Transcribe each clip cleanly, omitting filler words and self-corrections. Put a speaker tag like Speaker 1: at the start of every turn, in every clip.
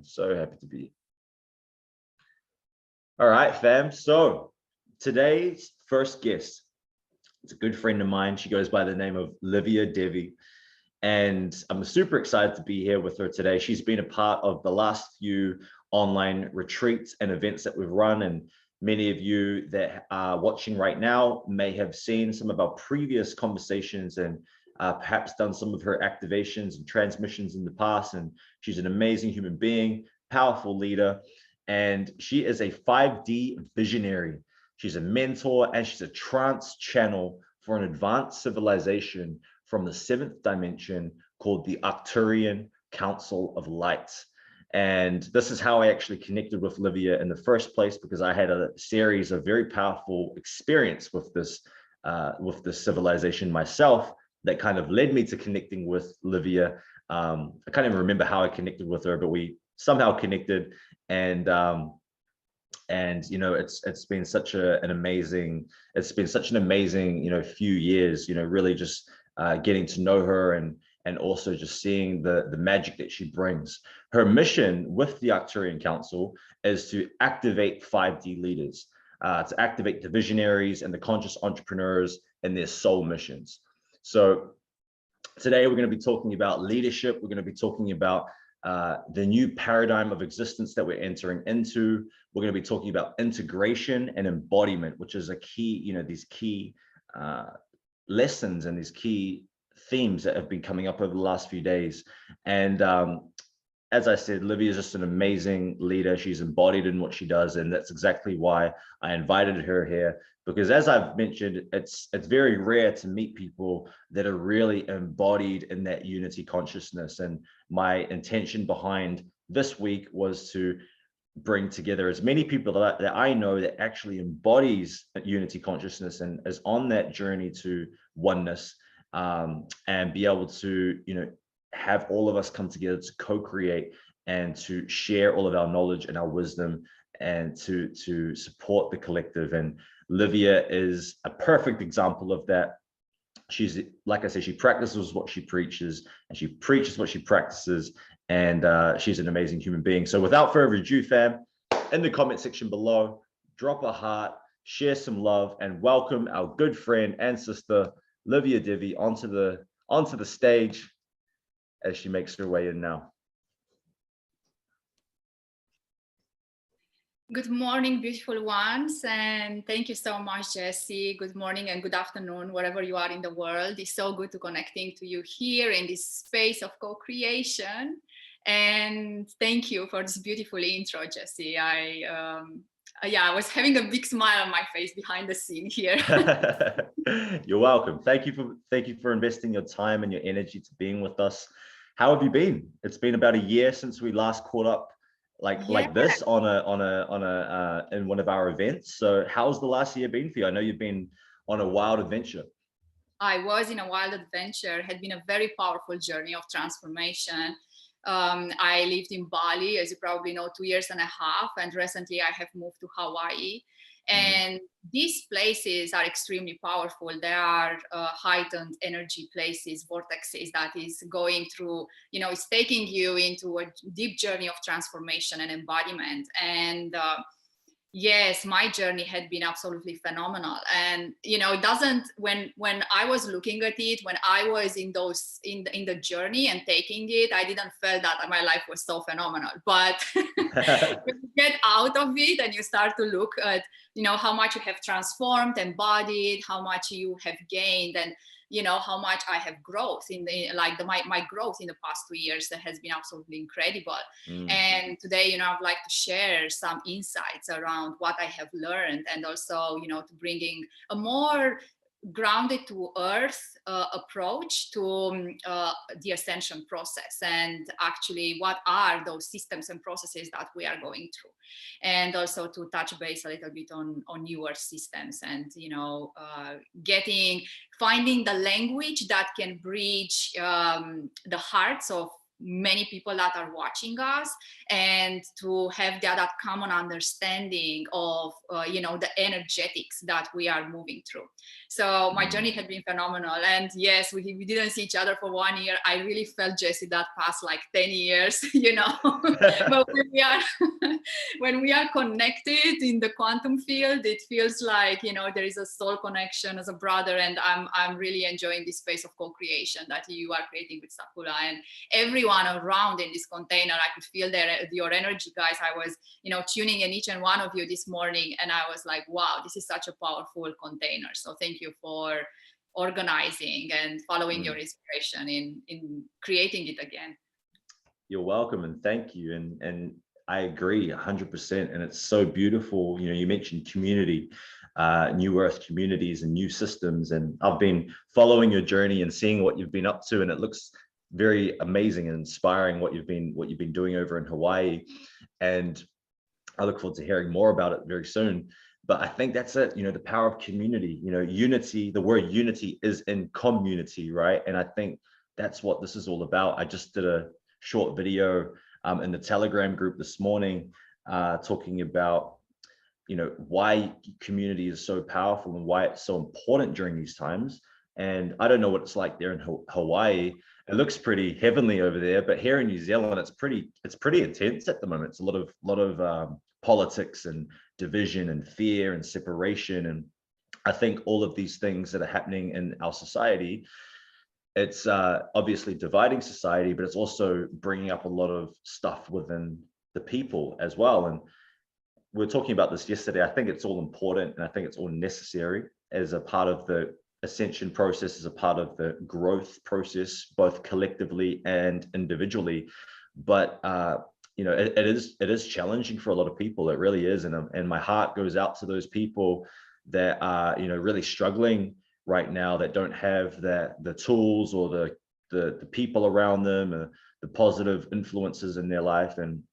Speaker 1: So happy to be. All right, fam. So today's first guest, it's a good friend of mine. She goes by the name of Livia Devi. And I'm super excited to be here with her today. She's been a part of the last few online retreats and events that we've run. And many of you that are watching right now may have seen some of our previous conversations and perhaps done some of her activations and transmissions in the past. And she's an amazing human being, powerful leader. And she is a 5D visionary. She's a mentor and she's a trance channel for an advanced civilization from the 7th dimension called the Arcturian Council of Light. And this is how I actually connected with Livia in the first place, because I had a series of very powerful experience with this civilization myself that kind of led me to connecting with Livia. I can't even remember how I connected with her, but we somehow connected. And you know, it's been such an amazing few years, really just getting to know her and also just seeing the magic that she brings. Her mission with the Arcturian Council is to activate 5D leaders, to activate the visionaries and the conscious entrepreneurs in their soul missions. So today we're going to be talking about leadership. We're going to be talking about the new paradigm of existence that we're entering into. We're going to be talking about integration and embodiment, which is a key, these key lessons and these key themes that have been coming up over the last few days. And as I said, Livia is just an amazing leader. She's embodied in what she does, and that's exactly why I invited her here. Because as I've mentioned, it's very rare to meet people that are really embodied in that unity consciousness. And my intention behind this week was to bring together as many people that I know that actually embodies unity consciousness and is on that journey to oneness, and be able to, have all of us come together to co-create and to share all of our knowledge and our wisdom and to support the collective. And Livia is a perfect example of that. She's, like I said, she practices what she preaches and she preaches what she practices. And she's an amazing human being. So without further ado, fam, in the comment section below, drop a heart, share some love, and welcome our good friend and sister, Livia Devi, onto the stage as she makes her way in now.
Speaker 2: Good morning, beautiful ones, and thank you so much, Jesse. Good morning and good afternoon, wherever you are in the world. It's so good to connecting to you here in this space of co-creation. And thank you for this beautiful intro, Jesse. I was having a big smile on my face behind the scene here.
Speaker 1: You're welcome. Thank you for investing your time and your energy to being with us. How have you been? It's been about a year since we last caught up like this on a in one of our events. So how's the last year been for you? I know you've been on a wild adventure.
Speaker 2: I was in a wild adventure. It had been a very powerful journey of transformation. I lived in Bali, as you probably know, 2.5 years, and recently I have moved to Hawaii. And these places are extremely powerful. They are heightened energy places, vortexes that is going through, it's taking you into a deep journey of transformation and embodiment. And yes, my journey had been absolutely phenomenal. And, it doesn't, when I was looking at it, when I was in the journey and taking it, I didn't feel that my life was so phenomenal. But when you get out of it and you start to look at, how much you have transformed, embodied, how much you have gained, and how much I have growth my growth in the past 2 years that has been absolutely incredible. And today, I'd like to share some insights around what I have learned, and also, to bringing a more grounded to earth approach to the ascension process, and actually what are those systems and processes that we are going through, and also to touch base a little bit on newer systems, and finding the language that can bridge the hearts of many people that are watching us, and to have that common understanding of the energetics that we are moving through. So my journey had been phenomenal, and yes, we didn't see each other for 1 year. I really felt, Jesse, that past like 10 years, but when we are connected in the quantum field, it feels like there is a soul connection as a brother, and I'm really enjoying this space of co-creation that you are creating with Sakura and everyone around in this container. I could feel your energy, guys. I was tuning in each and one of you this morning, and I was like, wow, this is such a powerful container. So thank you for organizing and following your inspiration in creating it again.
Speaker 1: You're welcome, and thank you. And I agree 100%. And it's so beautiful. You mentioned community, New Earth communities and new systems. And I've been following your journey and seeing what you've been up to. And it looks very amazing and inspiring what you've been doing over in Hawaii. And I look forward to hearing more about it very soon. But I think that's it, the power of community, unity. The word unity is in community, right? And I think that's what this is all about. I just did a short video in the Telegram group this morning talking about why community is so powerful and why it's so important during these times. And I don't know what it's like there in Hawaii. It looks pretty heavenly over there, but here in New Zealand, it's pretty intense at the moment. It's a lot of politics and division and fear and separation. And I think all of these things that are happening in our society, it's obviously dividing society, but it's also bringing up a lot of stuff within the people as well. And we were talking about this yesterday. I think it's all important, and I think it's all necessary as a part of the ascension process, as a part of the growth process, both collectively and individually. But it is challenging for a lot of people. It really is, and my heart goes out to those people that are really struggling right now, that don't have the tools or the people around them, or the positive influences in their life. And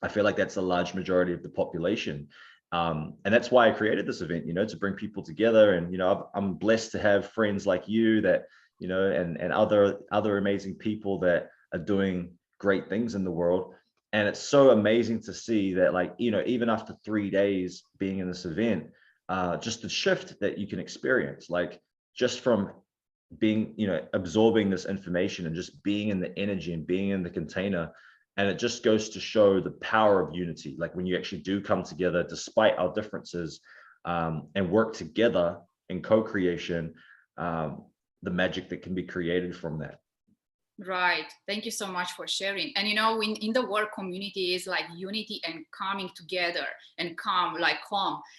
Speaker 1: I feel like that's a large majority of the population. And that's why I created this event, to bring people together. And, I'm blessed to have friends like you that, and other amazing people that are doing great things in the world. And it's so amazing to see that, like, even after 3 days being in this event, just the shift that you can experience, like just from being, absorbing this information and just being in the energy and being in the container. And it just goes to show the power of unity. Like when you actually do come together, despite our differences, and work together in co-creation, the magic that can be created from that.
Speaker 2: Right. Thank you so much for sharing. And in the word community is like unity and coming together and calm,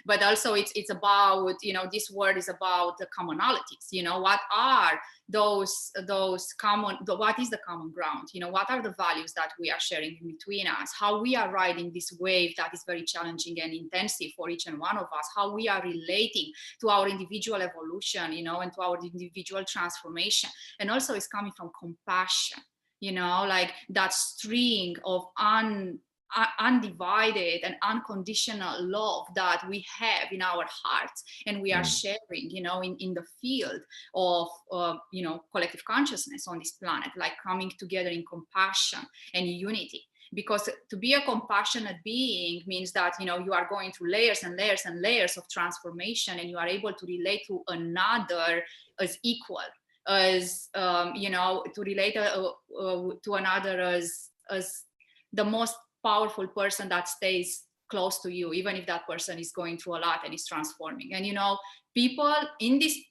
Speaker 2: but also it's about, this word is about the commonalities. What are those common, what is the common ground? What are the values that we are sharing in between us? How we are riding this wave that is very challenging and intensive for each and one of us? How we are relating to our individual evolution, and to our individual transformation. And also it's coming from compassion, like that string of undivided and unconditional love that we have in our hearts, and we are sharing, in the field of, collective consciousness on this planet, like coming together in compassion and unity. Because to be a compassionate being means that, you are going through layers and layers and layers of transformation, and you are able to relate to another as equal, as, to relate to another as the most powerful person that stays close to you, even if that person is going through a lot and is transforming. And people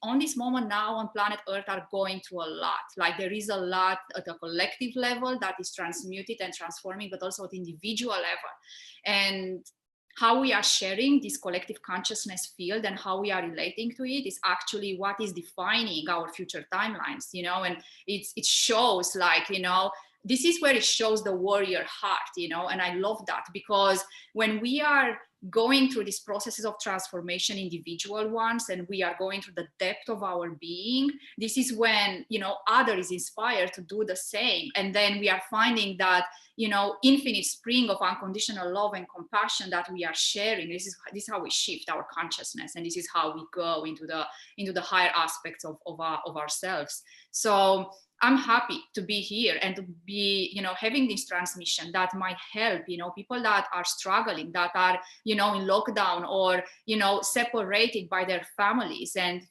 Speaker 2: on this moment now on planet Earth are going through a lot. Like there is a lot at a collective level that is transmuted and transforming, but also at individual level. And how we are sharing this collective consciousness field and how we are relating to it is actually what is defining our future timelines, and it shows, like, this is where it shows the warrior heart, and I love that, because when we are going through these processes of transformation, individual ones, and we are going through the depth of our being, this is when, other is inspired to do the same. And then we are finding that, infinite spring of unconditional love and compassion that we are sharing. This is how we shift our consciousness, and this is how we go into the higher aspects of ourselves. So I'm happy to be here and to be, having this transmission that might help, people that are struggling, that are, in lockdown or, separated by their families and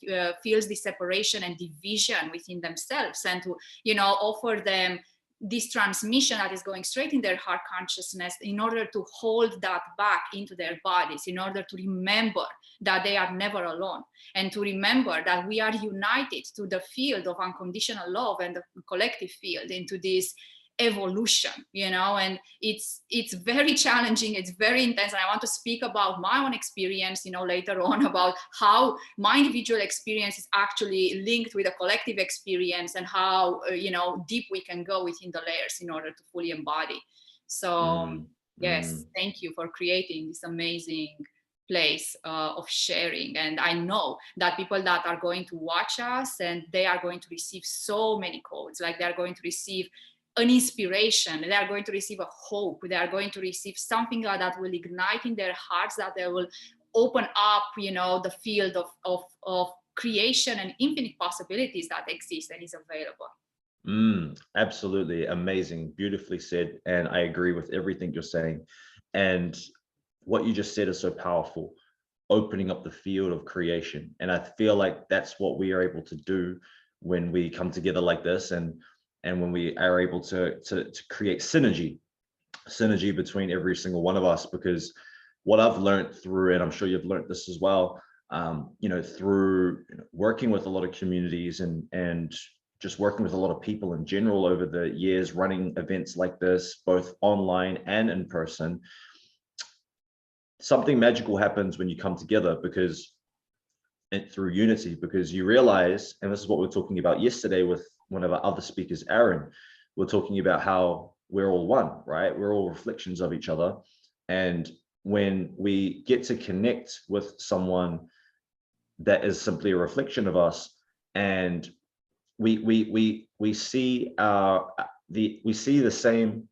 Speaker 2: feels the separation and division within themselves, and to, offer them this transmission that is going straight in their heart consciousness in order to hold that back into their bodies, in order to remember that they are never alone, and to remember that we are united to the field of unconditional love and the collective field into this evolution, and it's very challenging, it's very intense, and I want to speak about my own experience, later on, about how my individual experience is actually linked with a collective experience, and how deep we can go within the layers in order to fully embody. So yes, thank you for creating this amazing place of sharing, and I know that people that are going to watch us, and they are going to receive so many codes, like they are going to receive an inspiration, they are going to receive a hope, they are going to receive something that will ignite in their hearts, that they will open up, the field of creation and infinite possibilities that exist and is available.
Speaker 1: Absolutely amazing, beautifully said, and I agree with everything you're saying. And what you just said is so powerful, opening up the field of creation. And I feel like that's what we are able to do when we come together like this, and when we are able to create synergy between every single one of us. Because what I've learned through, and I'm sure you've learned this as well, through working with a lot of communities and just working with a lot of people in general over the years, running events like this, both online and in person, something magical happens when you come together, because through unity, because you realize, and this is what we were talking about yesterday with one of our other speakers, Aaron, we're talking about how we're all one, right? We're all reflections of each other. And when we get to connect with someone that is simply a reflection of us, and we see we see the same,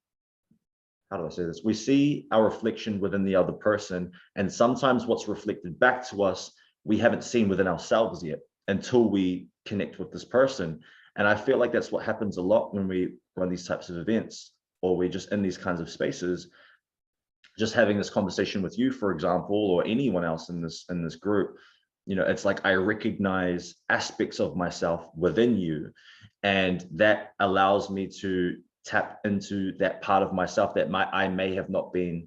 Speaker 1: how do I say this? We see our reflection within the other person, and sometimes what's reflected back to us, we haven't seen within ourselves yet until we connect with this person. And I feel like that's what happens a lot when we run these types of events, or we're just in these kinds of spaces, just having this conversation with you, for example, or anyone else in this group. It's like I recognize aspects of myself within you, and that allows me to tap into that part of myself that I may have not been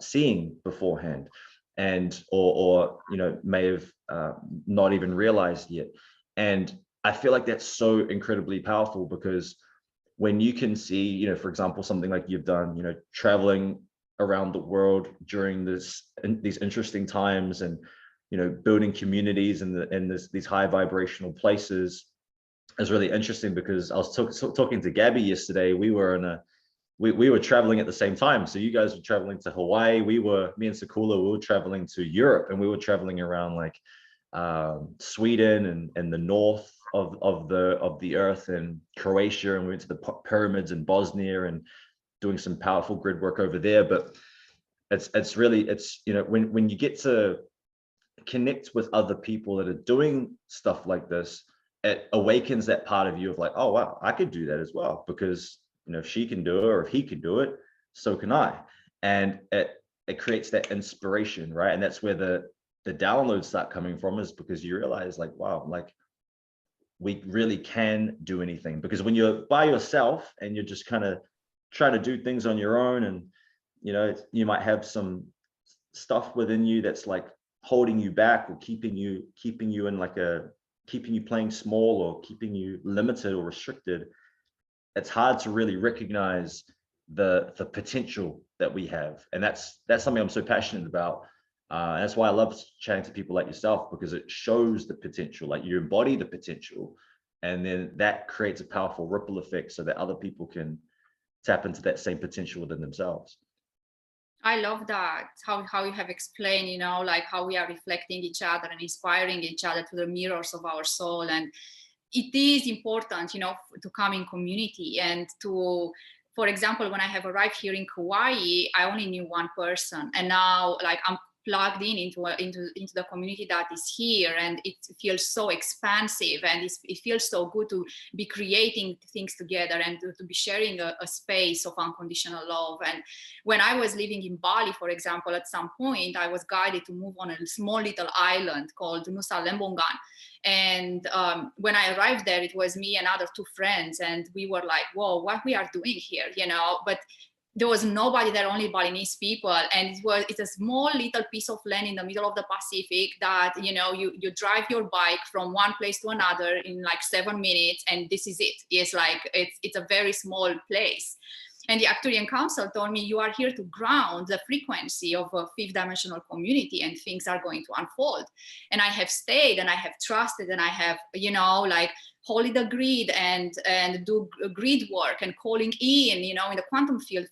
Speaker 1: seeing beforehand, and or may have not even realized yet. And I feel like that's so incredibly powerful, because when you can see, for example, something like you've done, traveling around the world during these interesting times, and building communities in these high vibrational places, is really interesting. Because I was talking to Gabby yesterday. We were we were traveling at the same time. So you guys were traveling to Hawaii. Me and Sakula, we were traveling to Europe, and we were traveling around like Sweden and the north of the earth, and Croatia, and we went to the pyramids in Bosnia and doing some powerful grid work over there. But it's really when you get to connect with other people that are doing stuff like this, it awakens that part of you of like, oh wow, I could do that as well, because if she can do it, or if he can do it, so can I. And it creates that inspiration, right? And that's where the downloads start coming from, is because you realize like, wow, like we really can do anything. Because when you're by yourself and you're just kind of trying to do things on your own, and you might have some stuff within you that's like holding you back, or keeping you in like keeping you playing small, or keeping you limited or restricted. It's hard to really recognize the potential that we have. And that's something I'm so passionate about. That's why I love chatting to people like yourself, because it shows the potential, like you embody the potential, and then that creates a powerful ripple effect so that other people can tap into that same potential within themselves.
Speaker 2: I love that, how you have explained, like how we are reflecting each other and inspiring each other to the mirrors of our soul. And it is important, to come in community, and to, for example, when I have arrived here in Kauai, I only knew one person, and now like I'm plugged into the community that is here, and it feels so expansive, and it feels so good to be creating things together and to be sharing a space of unconditional love. And when I was living in Bali, for example, at some point I was guided to move on a small little island called Nusa Lembongan. And when I arrived there, it was me and other two friends, and we were like, whoa, what we are doing here, you know? But there was nobody there, only Balinese people. And it's a small little piece of land in the middle of the Pacific that, you know, you drive your bike from one place to another in like 7 minutes, and this is it. It's like, it's a very small place. And the Actuarian Council told me, you are here to ground the frequency of a fifth dimensional community, and things are going to unfold. And I have stayed, and I have trusted, and I have, you know, like holy the grid and do grid work and calling in, you know, in the quantum field,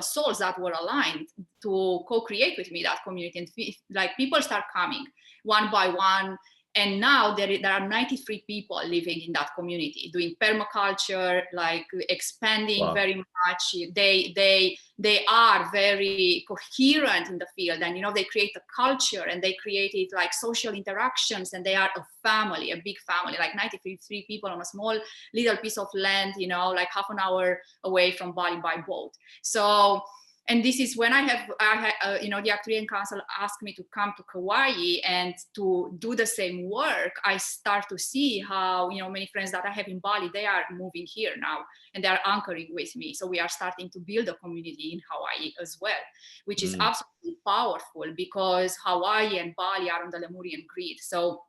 Speaker 2: souls that were aligned to co-create with me that community. And like people start coming one by one. And now there are 93 people living in that community, doing permaculture, like expanding. Wow. Very much. They are very coherent in the field, and you know, they create a culture, and they created like social interactions, and they are a family, a big family, like 93 people on a small little piece of land, you know, like half an hour away from Bali by boat. So. And this is when you know, the Actuarian Council asked me to come to Kauai and to do the same work. I start to see how, you know, many friends that I have in Bali, they are moving here now, and they are anchoring with me. So we are starting to build a community in Hawaii as well, which is absolutely powerful, because Hawaii and Bali are on the Lemurian grid. So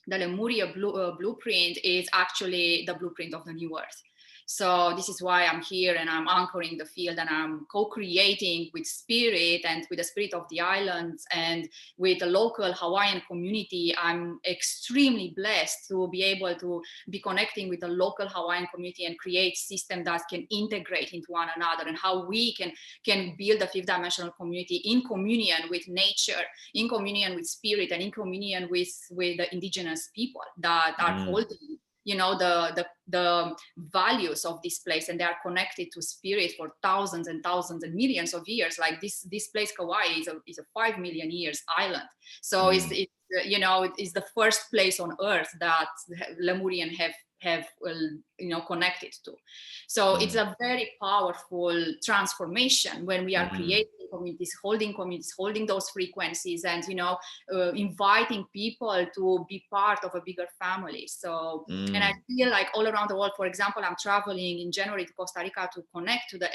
Speaker 2: the Lemuria blueprint is actually the blueprint of the New Earth. So this is why I'm here, and I'm anchoring the field, and I'm co-creating with spirit and with the spirit of the islands and with the local Hawaiian community. I'm extremely blessed to be able to be connecting with the local Hawaiian community and create systems that can integrate into one another, and how we can build a fifth dimensional community in communion with nature, in communion with spirit, and in communion with the indigenous people that are holding, you know, the values of this place, and they are connected to spirit for thousands and thousands and millions of years. Like this place, Kauai, is a 5 million years island. So it's you know, it is the first place on earth that Lemurian have you know, connected to. So it's a very powerful transformation when we are creating communities, holding those frequencies, and you know, inviting people to be part of a bigger family. So and I feel like all around the world, for example, I'm traveling in January to Costa Rica to connect to the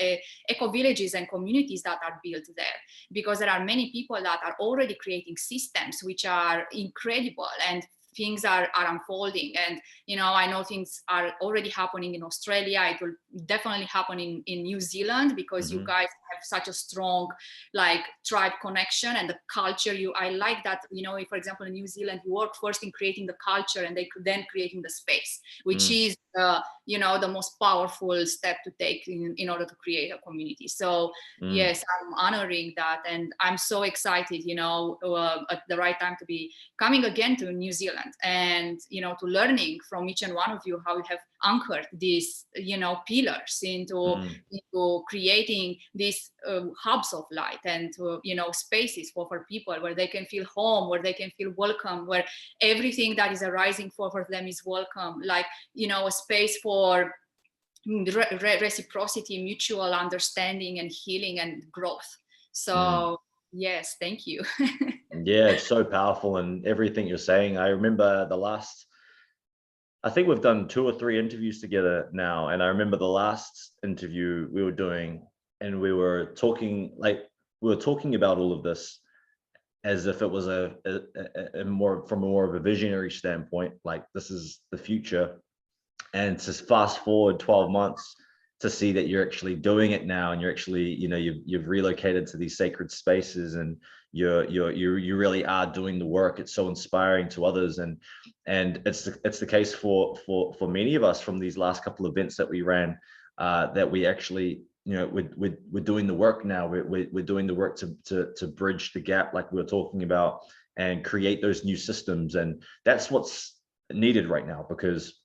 Speaker 2: eco villages and communities that are built there, because there are many people that are already creating systems which are incredible, and things are unfolding. And you know, I know things are already happening in Australia. It will definitely happen in New Zealand, because you guys have such a strong like tribe connection, and the culture. I like that, you know, if, for example, in New Zealand, you work first in creating the culture, and then creating the space, which is you know, the most powerful step to take in order to create a community. So yes, I'm honoring that, and I'm so excited, you know, at the right time to be coming again to New Zealand, and you know, to learning from each and one of you how you have anchored these, you know, pillars into creating these hubs of light, and you know, spaces for people where they can feel home, where they can feel welcome, where everything that is arising for them is welcome. Like, you know, a space for reciprocity, mutual understanding, and healing and growth. So yes, thank you.
Speaker 1: Yeah, it's so powerful, and everything you're saying. I remember I think we've done 2 or 3 interviews together now, and I remember the last interview we were doing, and we were talking about all of this as if it was a more of a visionary standpoint, like this is the future. And to fast forward 12 months to see that you're actually doing it now, and you're actually, you know, you've relocated to these sacred spaces, and you really are doing the work. It's so inspiring to others, and it's the case for many of us from these last couple of events that we ran, that we actually, you know, we're doing the work now. We're doing the work to bridge the gap, like we were talking about, and create those new systems. And that's what's needed right now, because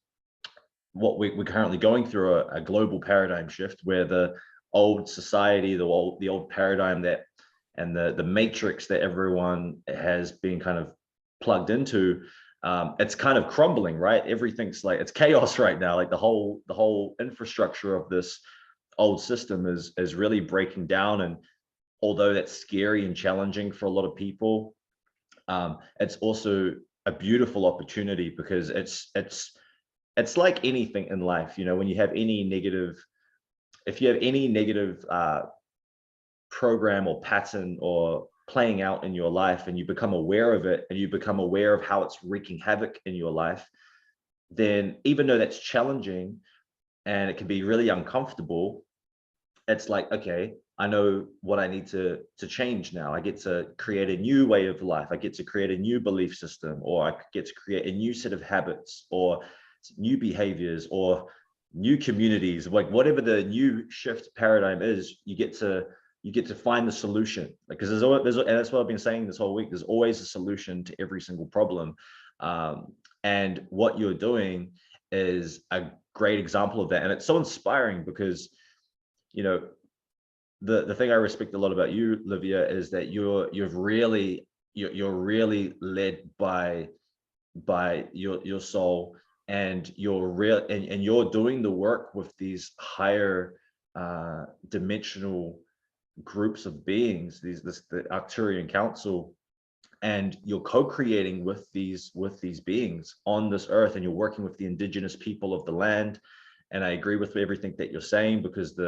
Speaker 1: what we're currently going through a global paradigm shift, where the old society, the old paradigm that the matrix that everyone has been kind of plugged into, it's kind of crumbling, right? Everything's like, it's chaos right now. Like the whole infrastructure of this old system is really breaking down. And although that's scary and challenging for a lot of people, it's also a beautiful opportunity, because it's like anything in life, you know, when you have any negative, if you have any negative program or pattern or playing out in your life, and you become aware of it, and you become aware of how it's wreaking havoc in your life, then even though that's challenging and it can be really uncomfortable, it's like, okay, I know what I need to change now. I get to create a new way of life. I get to create a new belief system, or I get to create a new set of habits, or new behaviors, or new communities. Like whatever the new shift paradigm is, you get to find the solution. Because and that's what I've been saying this whole week. There's always a solution to every single problem, and what you're doing is a great example of that. And it's so inspiring, because, you know, the thing I respect a lot about you, Livia, is that you're really led by your soul, and you're real, and you're doing the work with these higher dimensional groups of beings, the Arcturian Council, and you're co-creating with these beings on this earth, and you're working with the indigenous people of the land. And I agree with everything that you're saying, because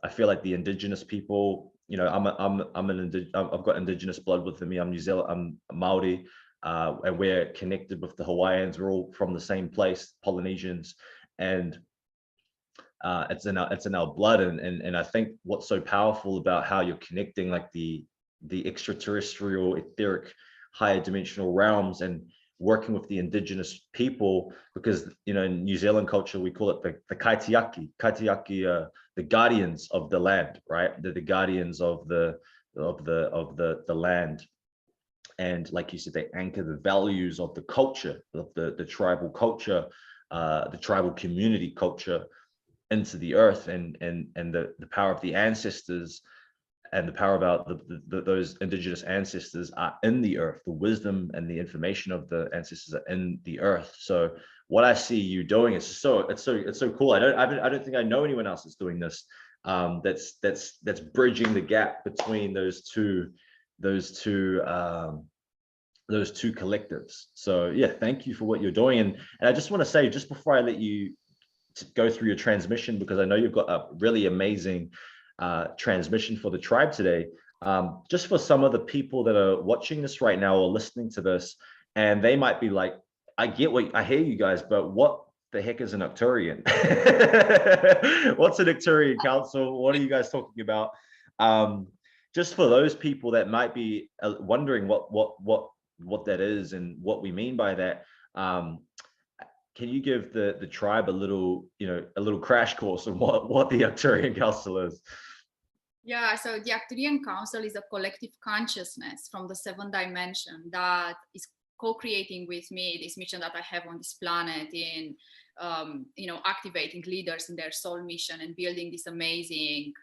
Speaker 1: I feel like the indigenous people, you know, I've got indigenous blood within me. I'm New Zealand, I'm Maori, and we're connected with the Hawaiians. We're all from the same place, Polynesians, and it's in our blood. And I think what's so powerful about how you're connecting, like the extraterrestrial, etheric, higher dimensional realms, and working with the indigenous people, because, you know, in New Zealand culture, we call it the kaitiaki, the guardians of the land, right? The guardians of the land. And like you said, they anchor the values of the culture, of the tribal culture, the tribal community culture, into the earth, and the power of the ancestors, and the power about those indigenous ancestors are in the earth. The wisdom and the information of the ancestors are in the earth. So what I see you doing is so cool. I don't think I know anyone else that's doing this. That's bridging the gap between those two collectives. So yeah, thank you for what you're doing. And I just want to say, just before I let you go through your transmission, because I know you've got a really amazing transmission for the tribe today, just for some of the people that are watching this right now or listening to this, and they might be like, I hear you guys, but what the heck is an Arcturian? What's an Arcturian Council? What are you guys talking about? Just for those people that might be wondering what that is and what we mean by that, can you give the tribe a little crash course on what the Arcturian Council is?
Speaker 2: Yeah, so the Arcturian Council is a collective consciousness from the 7th dimension that is co-creating with me this mission that I have on this planet, in activating leaders in their soul mission and building these amazing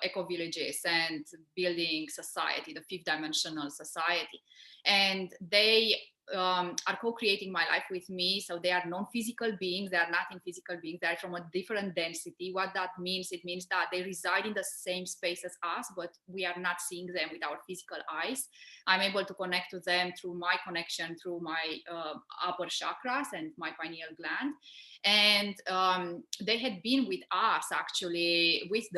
Speaker 2: eco villages and building society, the 5th dimensional society. And they are co-creating my life with me. So they are non-physical beings. They are not in physical beings. They are from a different density. What that means, it means that they reside in the same space as us, but we are not seeing them with our physical eyes. I'm able to connect to them through my connection through my upper chakras and my pineal gland. And they had been with us, actually, with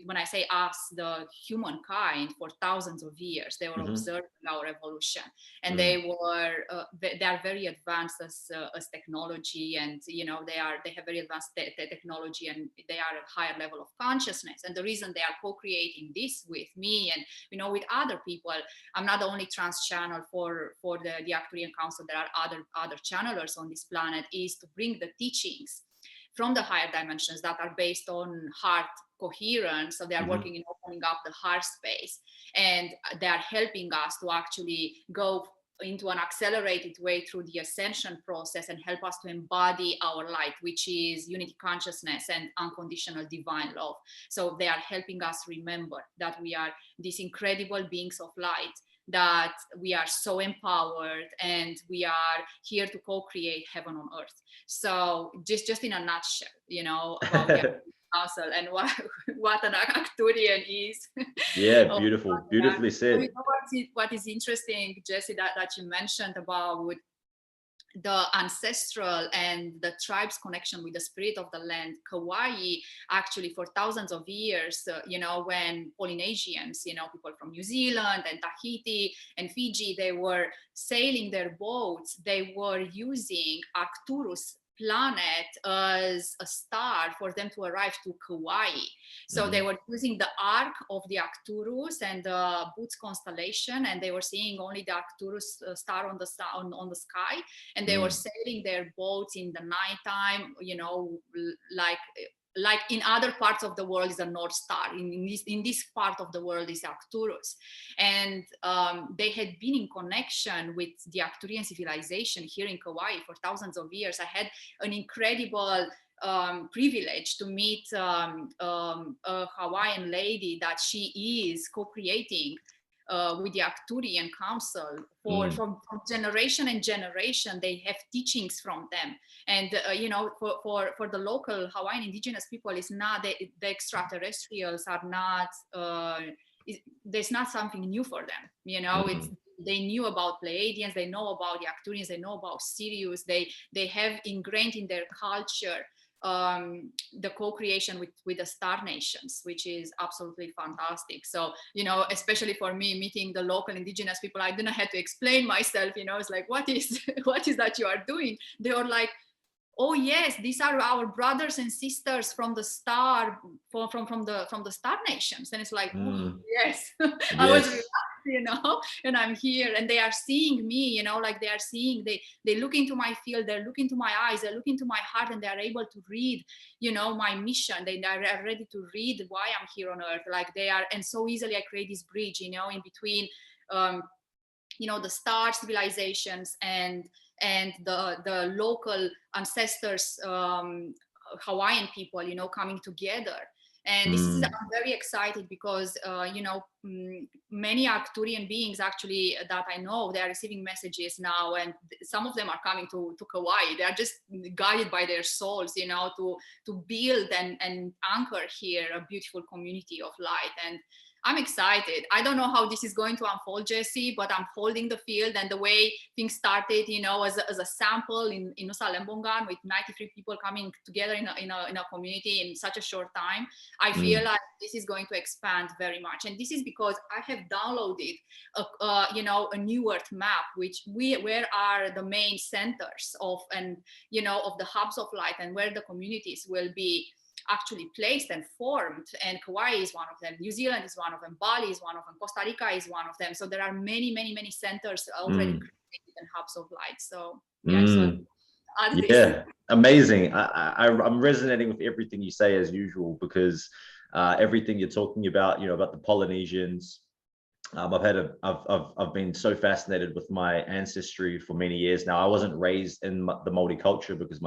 Speaker 2: when I say us, the humankind, for thousands of years. They were observing our evolution, and they are very advanced as technology, and they have very advanced technology, and they are at a higher level of consciousness. And the reason they are co-creating this with me and with other people, I'm not the only trans channel for the Arcturian Council. There are other channelers on this planet, is to bring the teachings from the higher dimensions that are based on heart coherence. So they are working in opening up the heart space, and they are helping us to actually go into an accelerated way through the Ascension process and help us to embody our light, which is unity consciousness and unconditional divine love. So they are helping us remember that we are these incredible beings of light, that we are so empowered, and we are here to co-create heaven on earth. So just in a nutshell, you know, about the council and what an Arcturian is.
Speaker 1: Yeah,
Speaker 2: Oh,
Speaker 1: beautiful,
Speaker 2: yeah.
Speaker 1: beautifully
Speaker 2: So, you
Speaker 1: said.
Speaker 2: know what is interesting, Jesse, that you mentioned about the ancestral and the tribe's connection with the spirit of the land. Kauai, actually, for thousands of years, you know, when Polynesians, you know, people from New Zealand and Tahiti and Fiji, they were sailing their boats, they were using Arcturus planet as a star for them to arrive to Kauai. So they were using the arc of the Arcturus and the Boots constellation, and they were seeing only the Arcturus star on the sky, and they were sailing their boats in the nighttime, you know, like in other parts of the world is a North Star. In this part of the world is Arcturus. And they had been in connection with the Arcturian civilization here in Kauai for thousands of years. I had an incredible privilege to meet a Hawaiian lady that she is co-creating with the Arcturian Council from generation and generation. They have teachings from them, and you know, for the local Hawaiian indigenous people, it's not the extraterrestrials are not there's not something new for them. You know, it's they knew about Pleiadians, they know about the Arcturians, they know about Sirius. They have ingrained in their culture the co-creation with the star nations, which is absolutely fantastic. So, you know, especially for me, meeting the local indigenous people, I didn't have to explain myself. You know, it's like, what is that you are doing? They were like, oh yes, these are our brothers and sisters from the star, from the star nations. And it's like, oh, yes. I was relaxed, you know, and I'm here, and they are seeing me, you know, like they are seeing, they look into my field, they look into my eyes, they look into my heart, and they are able to read, you know, my mission. They are ready to read why I'm here on earth. Like they are, and so easily I create this bridge, you know, in between you know, the star civilizations and the local ancestors, Hawaiian people, you know, coming together. And this is, I'm very excited because, you know, many Arcturian beings actually that I know, they are receiving messages now, and some of them are coming to Kauai. They are just guided by their souls, you know, to build and anchor here a beautiful community of light. And I'm excited. I don't know how this is going to unfold, Jesse, but I'm holding the field. And the way things started, you know, as a sample in Nusa Lembongan with 93 people coming together in a community in such a short time, I feel like this is going to expand very much. And this is because I have downloaded, you know, a New Earth map, where are the main centers of, and, you know, of the hubs of light, and where the communities will be actually placed and formed. And Kauai is one of them, New Zealand is one of them, Bali is one of them, Costa Rica is one of them. So there are many centers already created and hubs of light. So yeah, so
Speaker 1: yeah, amazing. I'm resonating with everything you say as usual, because everything you're talking about, you know, about the Polynesians, I've been so fascinated with my ancestry for many years now. I wasn't raised in the Māori culture because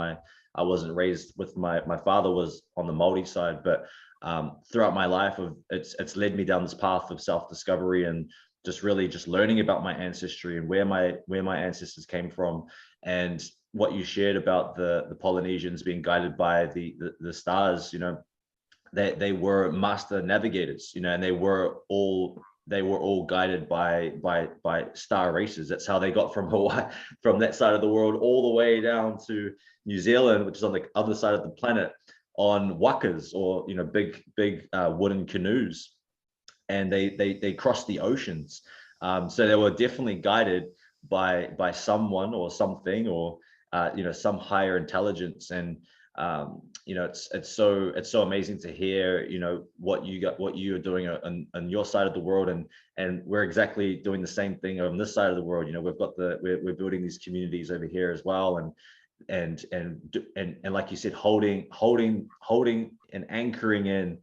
Speaker 1: I wasn't raised with my father was on the Māori side, but throughout my life, it's led me down this path of self-discovery and just really just learning about my ancestry and where my ancestors came from. And what you shared about the Polynesians being guided by the stars, you know, they were master navigators, you know, and they were all guided by star races. That's how they got from Hawaii, from that side of the world, all the way down to New Zealand, which is on the other side of the planet, on wakas, or, you know, big wooden canoes, and they crossed the oceans. So they were definitely guided by someone or something, or you know, some higher intelligence. And you know, it's so amazing to hear, you know, what you are doing on your side of the world, and we're exactly doing the same thing on this side of the world. You know, we're building these communities over here as well, and like you said, holding and anchoring in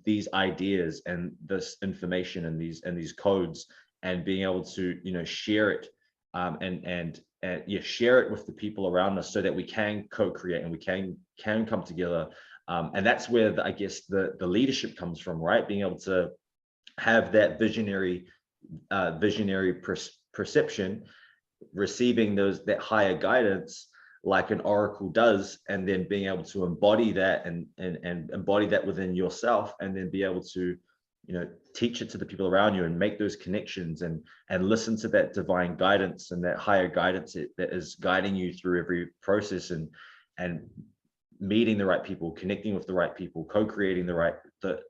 Speaker 1: these ideas and this information and these codes, and being able to, you know, share it and yeah, share it with the people around us so that we can co-create and we can come together. And that's where I guess the leadership comes from, right? Being able to have that visionary perception, receiving that higher guidance like an oracle does, and then being able to embody that and embody that within yourself, and then be able to, you know, teach it to the people around you and make those connections and listen to that divine guidance and that higher guidance that is guiding you through every process, and meeting the right people, connecting with the right people, co-creating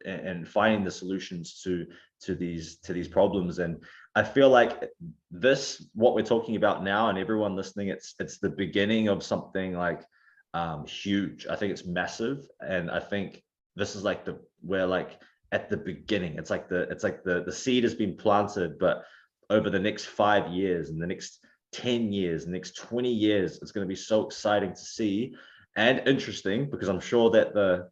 Speaker 1: and finding the solutions to these problems. And I feel like what we're talking about now, and everyone listening, it's the beginning of something like huge. I think it's massive, and I think this is like we're like at the beginning. It's like the seed has been planted, but over the next 5 years and the next 10 years, the next 20 years, it's going to be so exciting to see and interesting, because I'm sure that the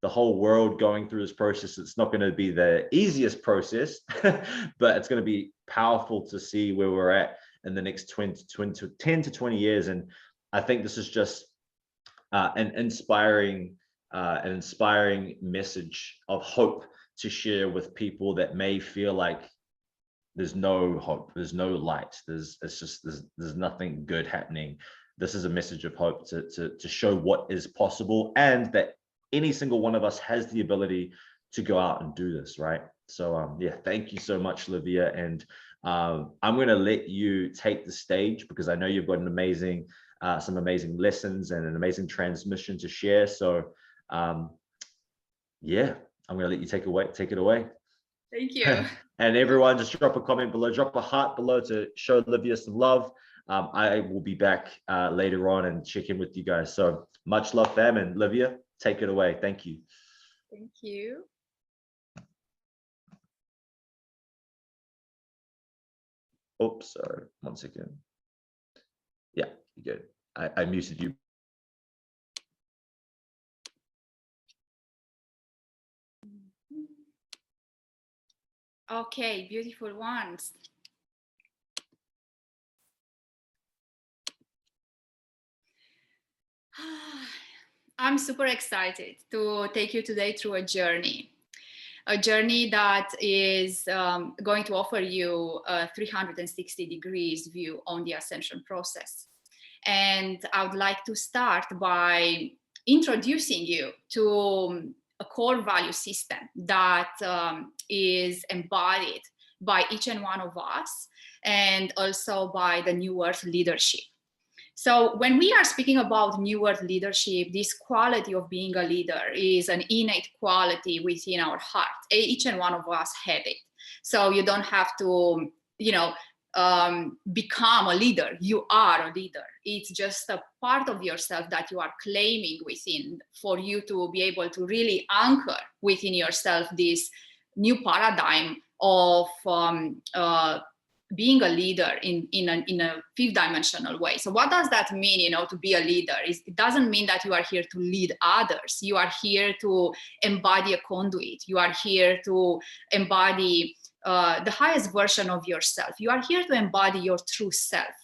Speaker 1: whole world going through this process, it's not going to be the easiest process, but it's going to be powerful to see where we're at in the next 10 to 20 years. And I think this is just an inspiring message of hope to share with people that may feel like there's no hope, there's no light, there's nothing good happening. This is a message of hope to show what is possible, and that any single one of us has the ability to go out and do this, right? So yeah, thank you so much, Livia. And I'm going to let you take the stage, because I know you've got an amazing, some amazing lessons and an amazing transmission to share. So yeah, I'm going to let you take it away.
Speaker 2: Thank you.
Speaker 1: And everyone, just drop a comment below, drop a heart below to show Livia some love. I will be back later on and check in with you guys. So much love, fam. And Livia, take it away. Thank you.
Speaker 2: Thank you.
Speaker 1: Oops, sorry, 1 second. Yeah, you're good. I muted you.
Speaker 2: Okay, beautiful ones. I'm super excited to take you today through a journey that is going to offer you a 360 degrees view on the ascension process. And I would like to start by introducing you to a core value system that is embodied by each and one of us, and also by the New Earth leadership. So when we are speaking about New Earth leadership, this quality of being a leader is an innate quality within our heart. Each and one of us have it. So you don't have to, become a leader. You are a leader. It's just a part of yourself that you are claiming within, for you to be able to really anchor within yourself this new paradigm of being a leader in a fifth dimensional way. So what does that mean, to be a leader? It doesn't mean that you are here to lead others. You are here to embody a conduit. You are here to embody the highest version of yourself. You are here to embody your true self.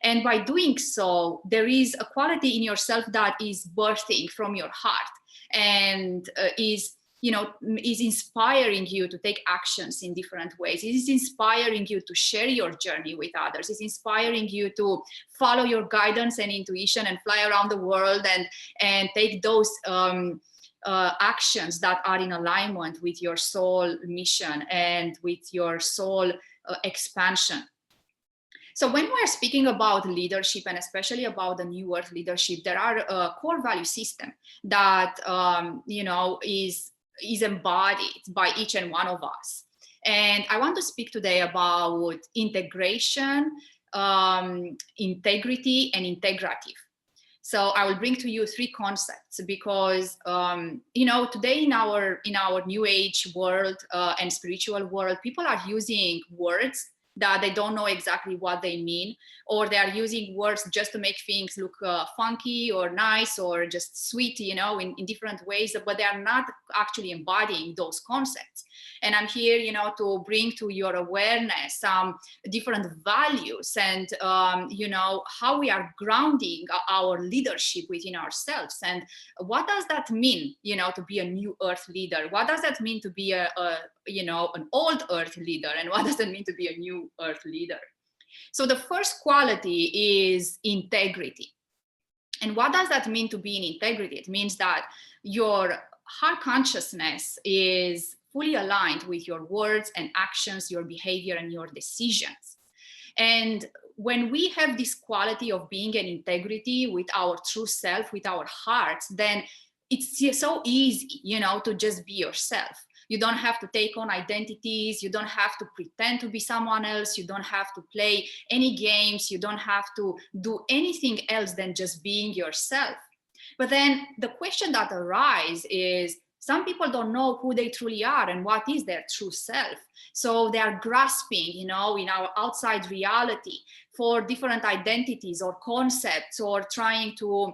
Speaker 2: And by doing so, there is a quality in yourself that is birthing from your heart, and is inspiring you to take actions in different ways. It is inspiring you to share your journey with others. It's inspiring you to follow your guidance and intuition and fly around the world and take those actions that are in alignment with your soul mission and with your soul expansion. So when we're speaking about leadership, and especially about the New Earth leadership, there are a core value system that is embodied by each and one of us. And I want to speak today about integration, integrity, and integrative. So I will bring to you 3 concepts, because today in our new age world and spiritual world, people are using words that they don't know exactly what they mean, or they are using words just to make things look funky or nice or just sweet, you know, in different ways, but they are not actually embodying those concepts. And I'm here, you know, to bring to your awareness some different values and, you know, how we are grounding our leadership within ourselves. And what does that mean, you know, to be a new earth leader? What does that mean to be you know, an old earth leader? And what does it mean to be a new earth leader? So the first quality is integrity. And what does that mean to be in integrity? It means that your heart consciousness is fully aligned with your words and actions, your behavior and your decisions. And when we have this quality of being in integrity with our true self, with our hearts, then it's so easy, you know, to just be yourself. You don't have to take on identities. You don't have to pretend to be someone else. You don't have to play any games. You don't have to do anything else than just being yourself. But then the question that arises is, some people don't know who they truly are and what is their true self. So they are grasping, you know, in our outside reality for different identities or concepts, or trying to,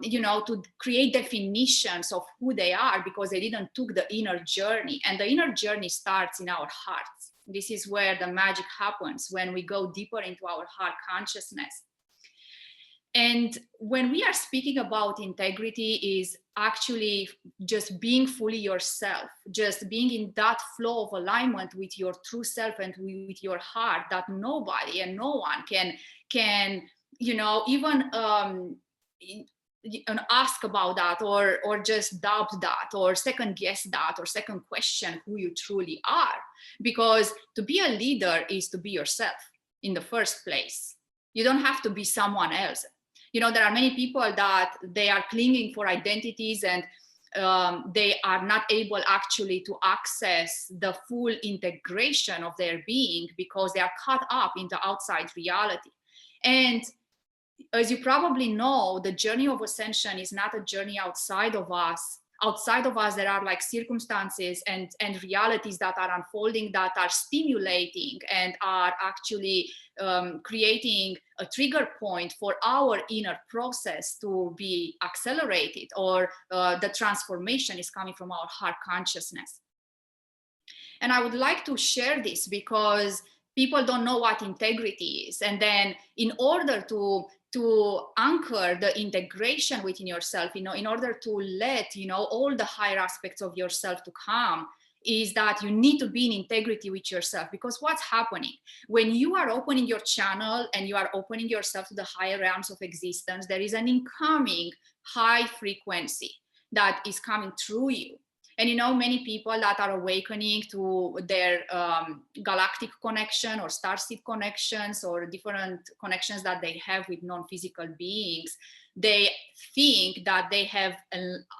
Speaker 2: you know, to create definitions of who they are because they didn't took the inner journey. And the inner journey starts in our hearts. This is where the magic happens, when we go deeper into our heart consciousness. And when we are speaking about integrity, is actually just being fully yourself, just being in that flow of alignment with your true self and with your heart, that nobody and no one can you know, even ask about that, or just doubt that, or second guess that, or second question who you truly are. Because to be a leader is to be yourself in the first place. You don't have to be someone else. You know, there are many people that they are clinging for identities, and they are not able actually to access the full integration of their being because they are caught up in the outside reality. And as you probably know, the journey of ascension is not a journey outside of us. Outside of us, there are like circumstances and realities that are unfolding, that are stimulating and are actually creating a trigger point for our inner process to be accelerated, or the transformation is coming from our heart consciousness. And I would like to share this because people don't know what integrity is. And then in order to anchor the integration within yourself, you know, in order to let, you know, all the higher aspects of yourself to come, is that you need to be in integrity with yourself. Because what's happening when you are opening your channel and you are opening yourself to the higher realms of existence, there is an incoming high frequency that is coming through you. And you know, many people that are awakening to their galactic connection or starseed connections, or different connections that they have with non-physical beings, they think that they have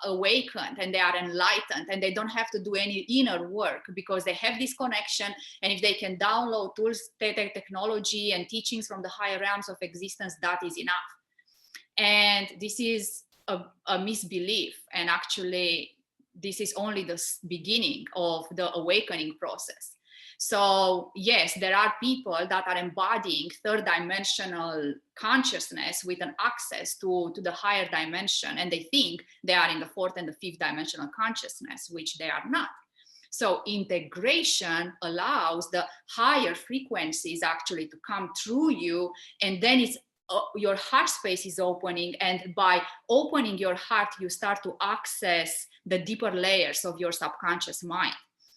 Speaker 2: awakened and they are enlightened and they don't have to do any inner work because they have this connection. And if they can download tools, technology and teachings from the higher realms of existence, that is enough. And this is a misbelief. And actually, this is only the beginning of the awakening process. So yes, there are people that are embodying third dimensional consciousness with an access to the higher dimension, and they think they are in the fourth and the fifth dimensional consciousness, which they are not. So integration allows the higher frequencies actually to come through you, and then it's your heart space is opening, and by opening your heart, you start to access the deeper layers of your subconscious mind.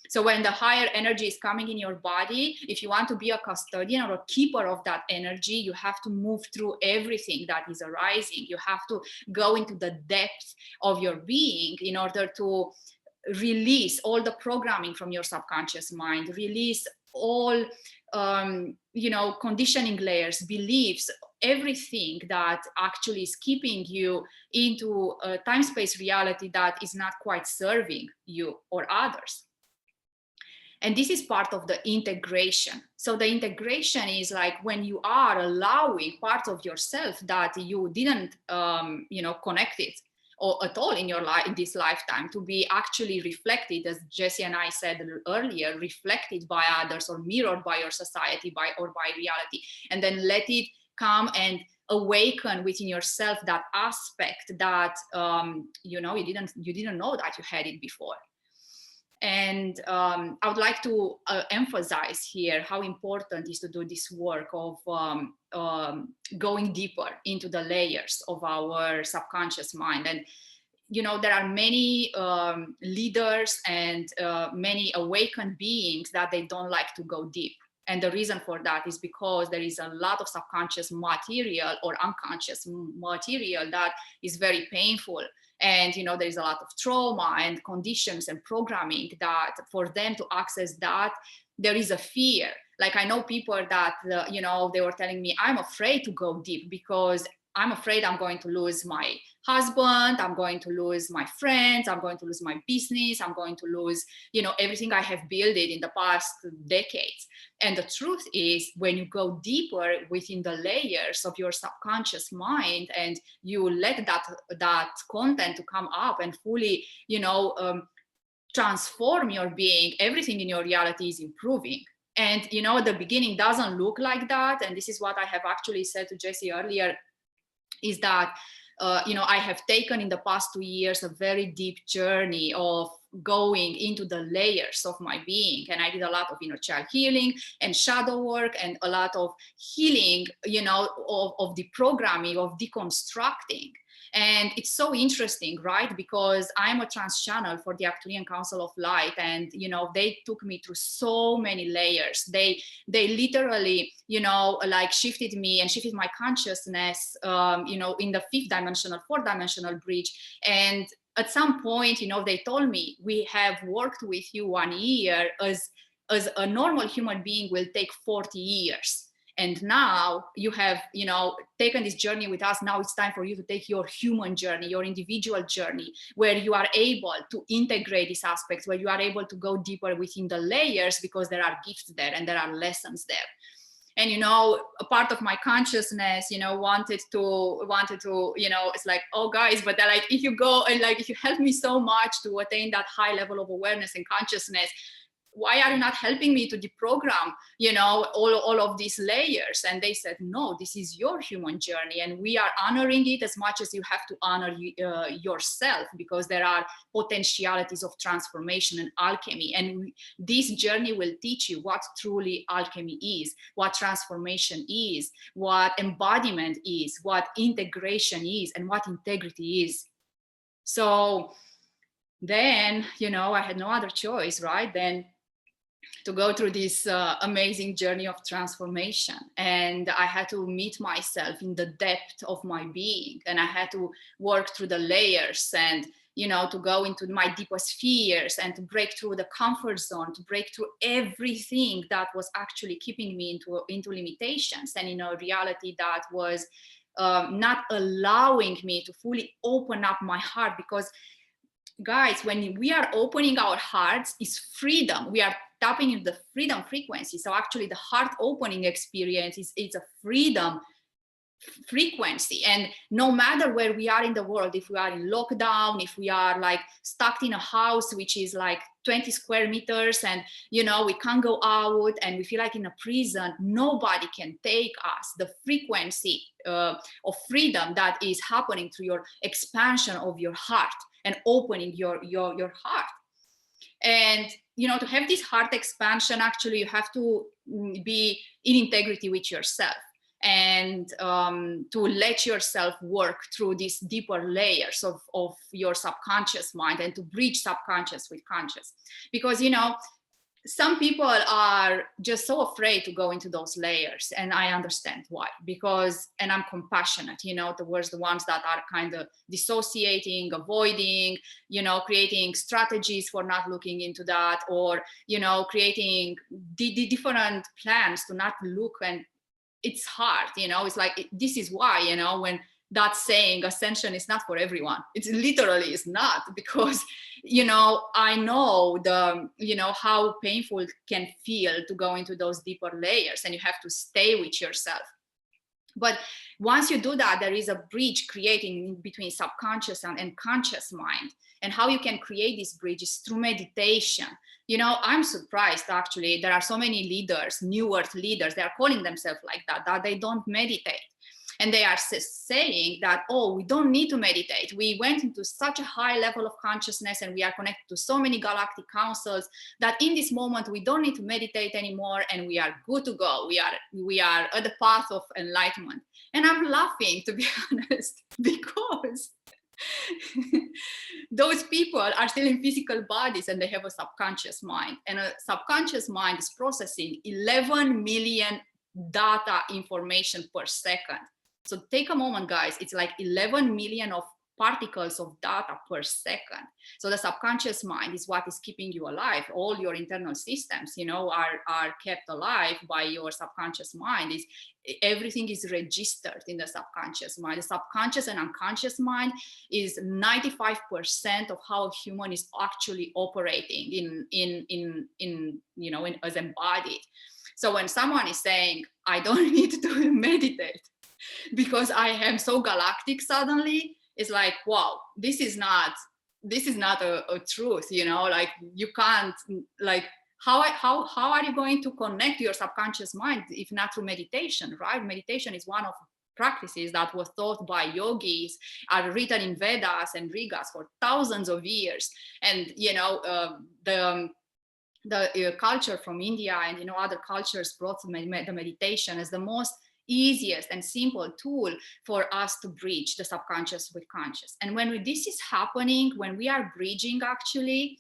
Speaker 2: So when the higher energy is coming in your body, if you want to be a custodian or a keeper of that energy, you have to move through everything that is arising. You have to go into the depth of your being in order to release all the programming from your subconscious mind, release all conditioning layers, beliefs, everything that actually is keeping you into a time-space reality that is not quite serving you or others. And this is part of the integration. So the integration is like when you are allowing part of yourself that you didn't, connect it, or at all in your life, in this lifetime, to be actually reflected, as Jesse and I said earlier, reflected by others or mirrored by your society, or by reality, and then let it come and awaken within yourself that aspect that you know, you didn't know that you had it before. And I would like to emphasize here how important is to do this work of going deeper into the layers of our subconscious mind. And you know, there are many leaders and many awakened beings that they don't like to go deep. And the reason for that is because there is a lot of subconscious material or unconscious material that is very painful. And, you know, there is a lot of trauma and conditions and programming that for them to access that, there is a fear. Like I know people that, you know, they were telling me, I'm afraid to go deep because I'm afraid I'm going to lose my husband, I'm going to lose my friends, I'm going to lose my business, I'm going to lose, you know, everything I have built in the past decades. And the truth is, when you go deeper within the layers of your subconscious mind and you let that content to come up and fully, you know, transform your being, everything in your reality is improving. And, you know, the beginning doesn't look like that. And this is what I have actually said to Jesse earlier, is that, you know, I have taken in the past 2 years a very deep journey of going into the layers of my being. And I did a lot of inner child healing and shadow work and a lot of healing, you know, of deprogramming, of deconstructing. And it's so interesting, right? Because I'm a trans channel for the Arcturian Council of Light. And, you know, they took me through so many layers. They literally, you know, like shifted me and shifted my consciousness, you know, in the 5th dimensional, 4th dimensional bridge. And at some point, you know, they told me, we have worked with you 1 year as a normal human being will take 40 years. And now you have, you know, taken this journey with us. Now it's time for you to take your human journey, your individual journey, where you are able to integrate these aspects, where you are able to go deeper within the layers, because there are gifts there and there are lessons there. And, you know, a part of my consciousness, you know, wanted to, you know, it's like, oh guys, but they're like, if you go and like, if you help me so much to attain that high level of awareness and consciousness, why are you not helping me to deprogram, you know, all of these layers? And they said, no, this is your human journey, and we are honoring it as much as you have to honor yourself, because there are potentialities of transformation and alchemy. And this journey will teach you what truly alchemy is, what transformation is, what embodiment is, what integration is, and what integrity is. So then, you know, I had no other choice, right? Then to go through this amazing journey of transformation. And I had to meet myself in the depth of my being. And I had to work through the layers and, you know, to go into my deepest fears and to break through the comfort zone, to break through everything that was actually keeping me into limitations and in a reality that was not allowing me to fully open up my heart. Because guys, when we are opening our hearts, is freedom. We are tapping into the freedom frequency. So actually the heart opening experience is a freedom frequency. And no matter where we are in the world, if we are in lockdown, if we are like stuck in a house which is like 20 square meters and, you know, we can't go out and we feel like in a prison, nobody can take us. The frequency of freedom that is happening through your expansion of your heart and opening your heart. And, you know, to have this heart expansion, actually, you have to be in integrity with yourself and to let yourself work through these deeper layers of your subconscious mind and to bridge subconscious with conscious. Because, you know, some people are just so afraid to go into those layers, and I understand why. Because, and I'm compassionate, you know, towards the ones that are kind of dissociating, avoiding, you know, creating strategies for not looking into that, or, you know, creating the different plans to not look. And it's hard, you know, it's like, this is why, you know, when that saying Ascension is not for everyone, it's literally is not, because, you know, I know you know, how painful it can feel to go into those deeper layers, and you have to stay with yourself. But once you do that, there is a bridge creating between subconscious and conscious mind. And how you can create this bridge is through meditation. You know, I'm surprised actually, there are so many leaders, New Earth leaders, they are calling themselves like that, that they don't meditate. And they are saying that, oh, we don't need to meditate. We went into such a high level of consciousness and we are connected to so many galactic councils that in this moment, we don't need to meditate anymore and we are good to go. We are at the path of enlightenment. And I'm laughing, to be honest, because those people are still in physical bodies and they have a subconscious mind. And a subconscious mind is processing 11 million data information per second. So take a moment, guys. It's like 11 million of particles of data per second. So the subconscious mind is what is keeping you alive. All your internal systems, you know, are kept alive by your subconscious mind. Everything is registered in the subconscious mind. The subconscious and unconscious mind is 95% of how a human is actually operating as embodied. So when someone is saying, I don't need to meditate because I am so galactic suddenly, it's like, wow, this is not a truth, you know, like you can't, like, how are you going to connect your subconscious mind if not through meditation, right? Meditation is one of practices that was taught by yogis, are written in Vedas and Rigas for thousands of years. And, you know, the culture from India and, you know, other cultures brought the meditation as the most easiest and simple tool for us to bridge the subconscious with conscious. And when this is happening, when we are bridging, actually,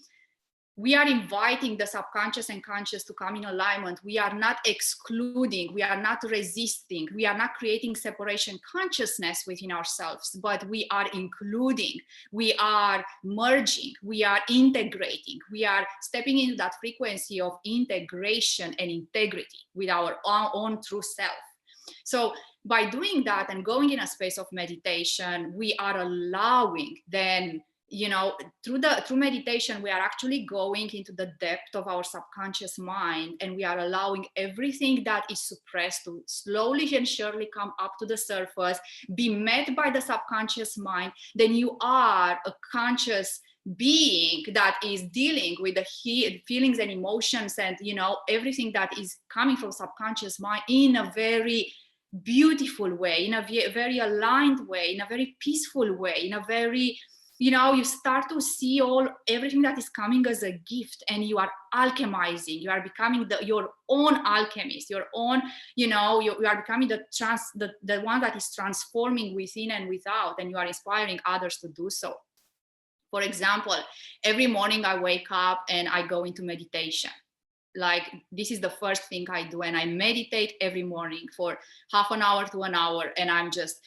Speaker 2: we are inviting the subconscious and conscious to come in alignment. We are not excluding, we are not resisting, we are not creating separation consciousness within ourselves, but we are including, we are merging, we are integrating, we are stepping into that frequency of integration and integrity with our own true self. So by doing that and going in a space of meditation, we are allowing then, you know, through meditation, we are actually going into the depth of our subconscious mind, and we are allowing everything that is suppressed to slowly and surely come up to the surface, be met by the subconscious mind. Then you are a conscious being that is dealing with the feelings and emotions and, you know, everything that is coming from subconscious mind in a very beautiful way, in a very aligned way, in a very peaceful way, in a very, you know, you start to see everything that is coming as a gift, and you are alchemizing, you are becoming your own alchemist, your own, you know, you are becoming the one that is transforming within and without, and you are inspiring others to do so. For example, every morning I wake up and I go into meditation. Like, this is the first thing I do, and I meditate every morning for half an hour to an hour, and I'm just,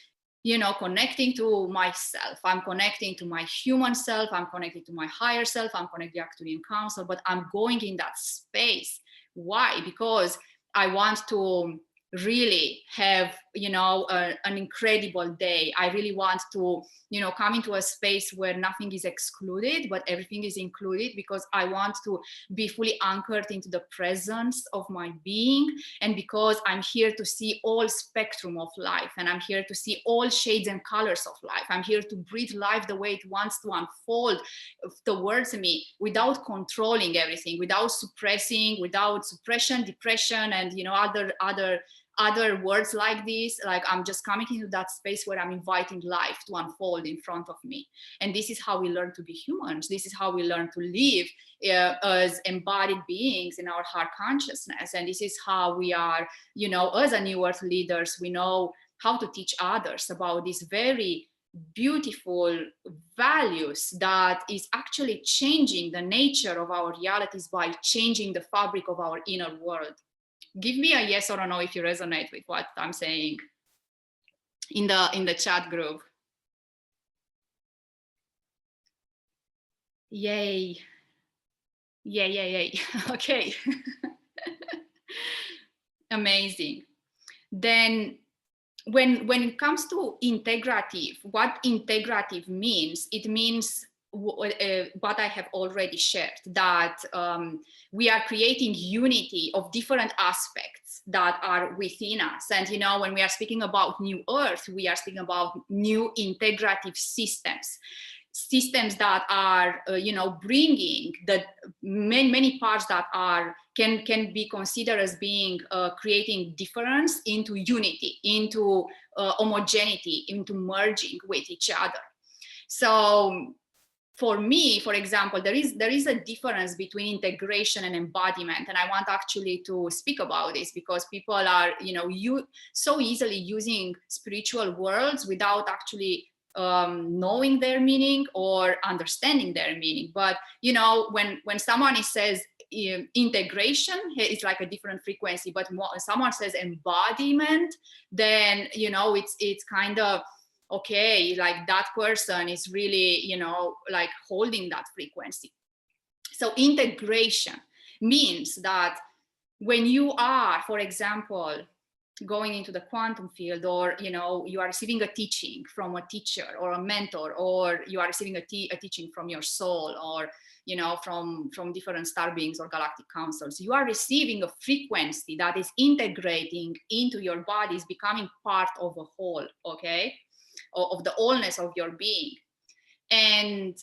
Speaker 2: you know, connecting to myself. I'm connecting to my human self. I'm connected to my higher self. I'm connected actually in council, but I'm going in that space. Why? Because I want to really have, you know, an incredible day. I really want to, you know, come into a space where nothing is excluded, but everything is included, because I want to be fully anchored into the presence of my being. And because I'm here to see all spectrum of life, and I'm here to see all shades and colors of life. I'm here to breathe life the way it wants to unfold towards me, without controlling everything, without suppressing, without suppression, depression, and, you know, other words like this. Like, I'm just coming into that space where I'm inviting life to unfold in front of me. And this is how we learn to be humans. This is how we learn to live as embodied beings in our heart consciousness. And this is how we are, you know, as a New Earth leaders, we know how to teach others about these very beautiful values that is actually changing the nature of our realities by changing the fabric of our inner world. Give me a yes or a no if you resonate with what I'm saying in the chat group. Yay. Yay. Okay. Amazing. Then when it comes to integrative, what integrative means, it means what I have already shared, that we are creating unity of different aspects that are within us. And, you know, when we are speaking about new earth, we are speaking about new integrative systems that are, you know, bringing the many parts that are, can be considered as being, creating difference into unity, into homogeneity, into merging with each other. So for me, for example, there is a difference between integration and embodiment, and I want actually to speak about this because people are, you know, so easily using spiritual words without actually knowing their meaning or understanding their meaning. But, you know, when someone says integration, it's like a different frequency, but when someone says embodiment, then, you know, it's kind of, okay, like that person is really, you know, like holding that frequency. So integration means that when you are, for example, going into the quantum field, or, you know, you are receiving a teaching from a teacher or a mentor, or you are receiving a teaching from your soul, or, you know, from different star beings or galactic councils, you are receiving a frequency that is integrating into your body, is becoming part of a whole, okay, of the wholeness of your being. And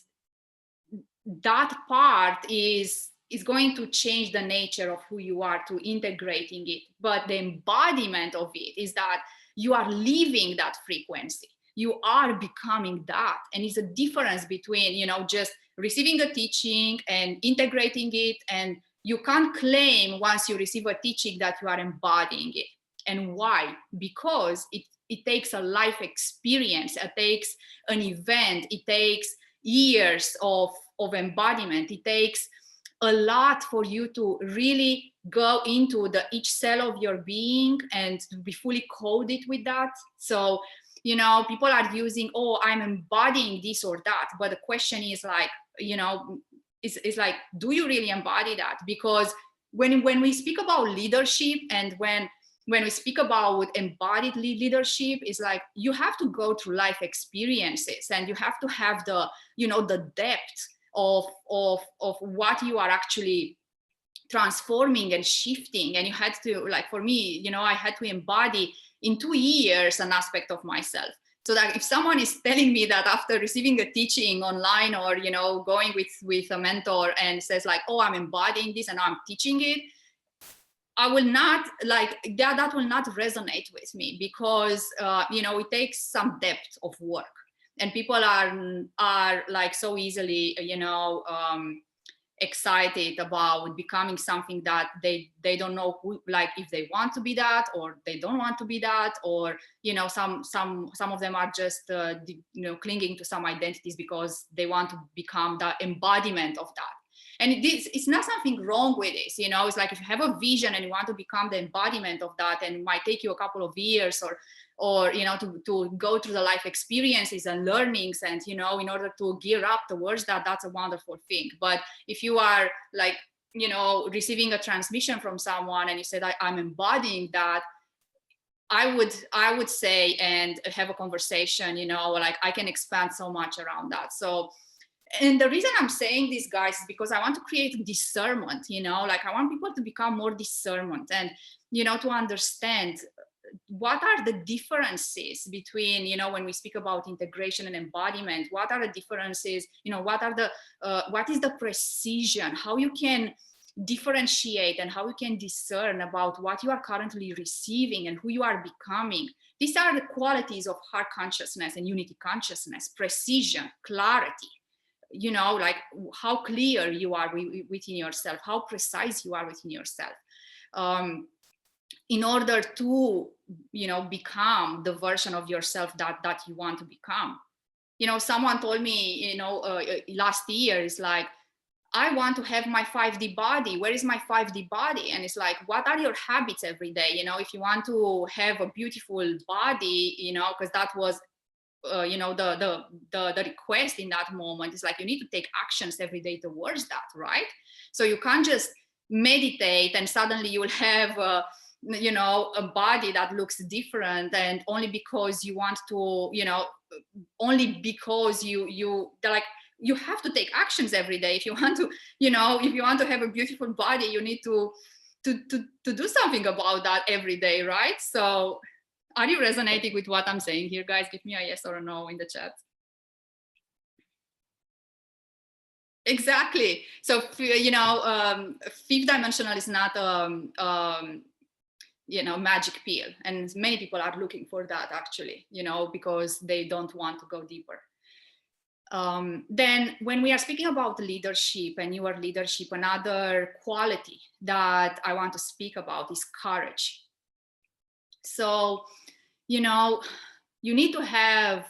Speaker 2: that part is going to change the nature of who you are to integrating it. But the embodiment of it is that you are living that frequency. You are becoming that. And it's a difference between, you know, just receiving a teaching and integrating it. And you can't claim once you receive a teaching that you are embodying it. And why? Because it takes a life experience, it takes an event, it takes years of embodiment, it takes a lot for you to really go into each cell of your being and to be fully coded with that. So, you know, people are using, oh, I'm embodying this or that, but the question is like, you know, it's like, do you really embody that? Because when we speak about leadership, and when we speak about embodied leadership, is like, you have to go through life experiences, and you have to have the, you know, the depth of what you are actually transforming and shifting. And you had to, like, for me, you know, I had to embody in 2 years an aspect of myself. So that if someone is telling me that after receiving a teaching online, or, you know, going with a mentor and says like, oh, I'm embodying this and I'm teaching it, I will not, like, that will not resonate with me, because you know, it takes some depth of work, and people are like so easily, you know, excited about becoming something that they don't know who, like, if they want to be that or they don't want to be that, or, you know, some of them are just you know, clinging to some identities because they want to become the embodiment of that. And it's not something wrong with this, you know. It's like, if you have a vision and you want to become the embodiment of that, and it might take you a couple of years, or you know, to go through the life experiences and learnings, and, you know, in order to gear up towards that, that's a wonderful thing. But if you are, like, you know, receiving a transmission from someone and you said, I'm embodying that, I would say, and have a conversation, you know, like, I can expand so much around that. So, and the reason I'm saying this, guys, is because I want to create discernment, you know, like, I want people to become more discernment, and, you know, to understand what are the differences between, you know, when we speak about integration and embodiment, what are the differences, you know, what is the precision, how you can differentiate and how you can discern about what you are currently receiving and who you are becoming. These are the qualities of heart consciousness and unity consciousness: precision, clarity, you know, like how clear you are within yourself, how precise you are within yourself, in order to, you know, become the version of yourself that you want to become. You know, someone told me, you know, last year, is like, I want to have my 5D body. Where is my 5D body? And it's like, what are your habits every day? You know, if you want to have a beautiful body, you know, because that was you know, the request in that moment, is like, you need to take actions every day towards that, right? So you can't just meditate and suddenly you will have you know, a body that looks different, and only because you want to, you know, only because they're like, you have to take actions every day. If you want to, you know, if you want to have a beautiful body, you need to do something about that every day, right? So are you resonating with what I'm saying here, guys? Give me a yes or a no in the chat. Exactly. So, you know, fifth dimensional is not, you know, magic pill. And many people are looking for that actually, you know, because they don't want to go deeper. Then when we are speaking about leadership and your leadership, another quality that I want to speak about is courage. So, you know, you need to have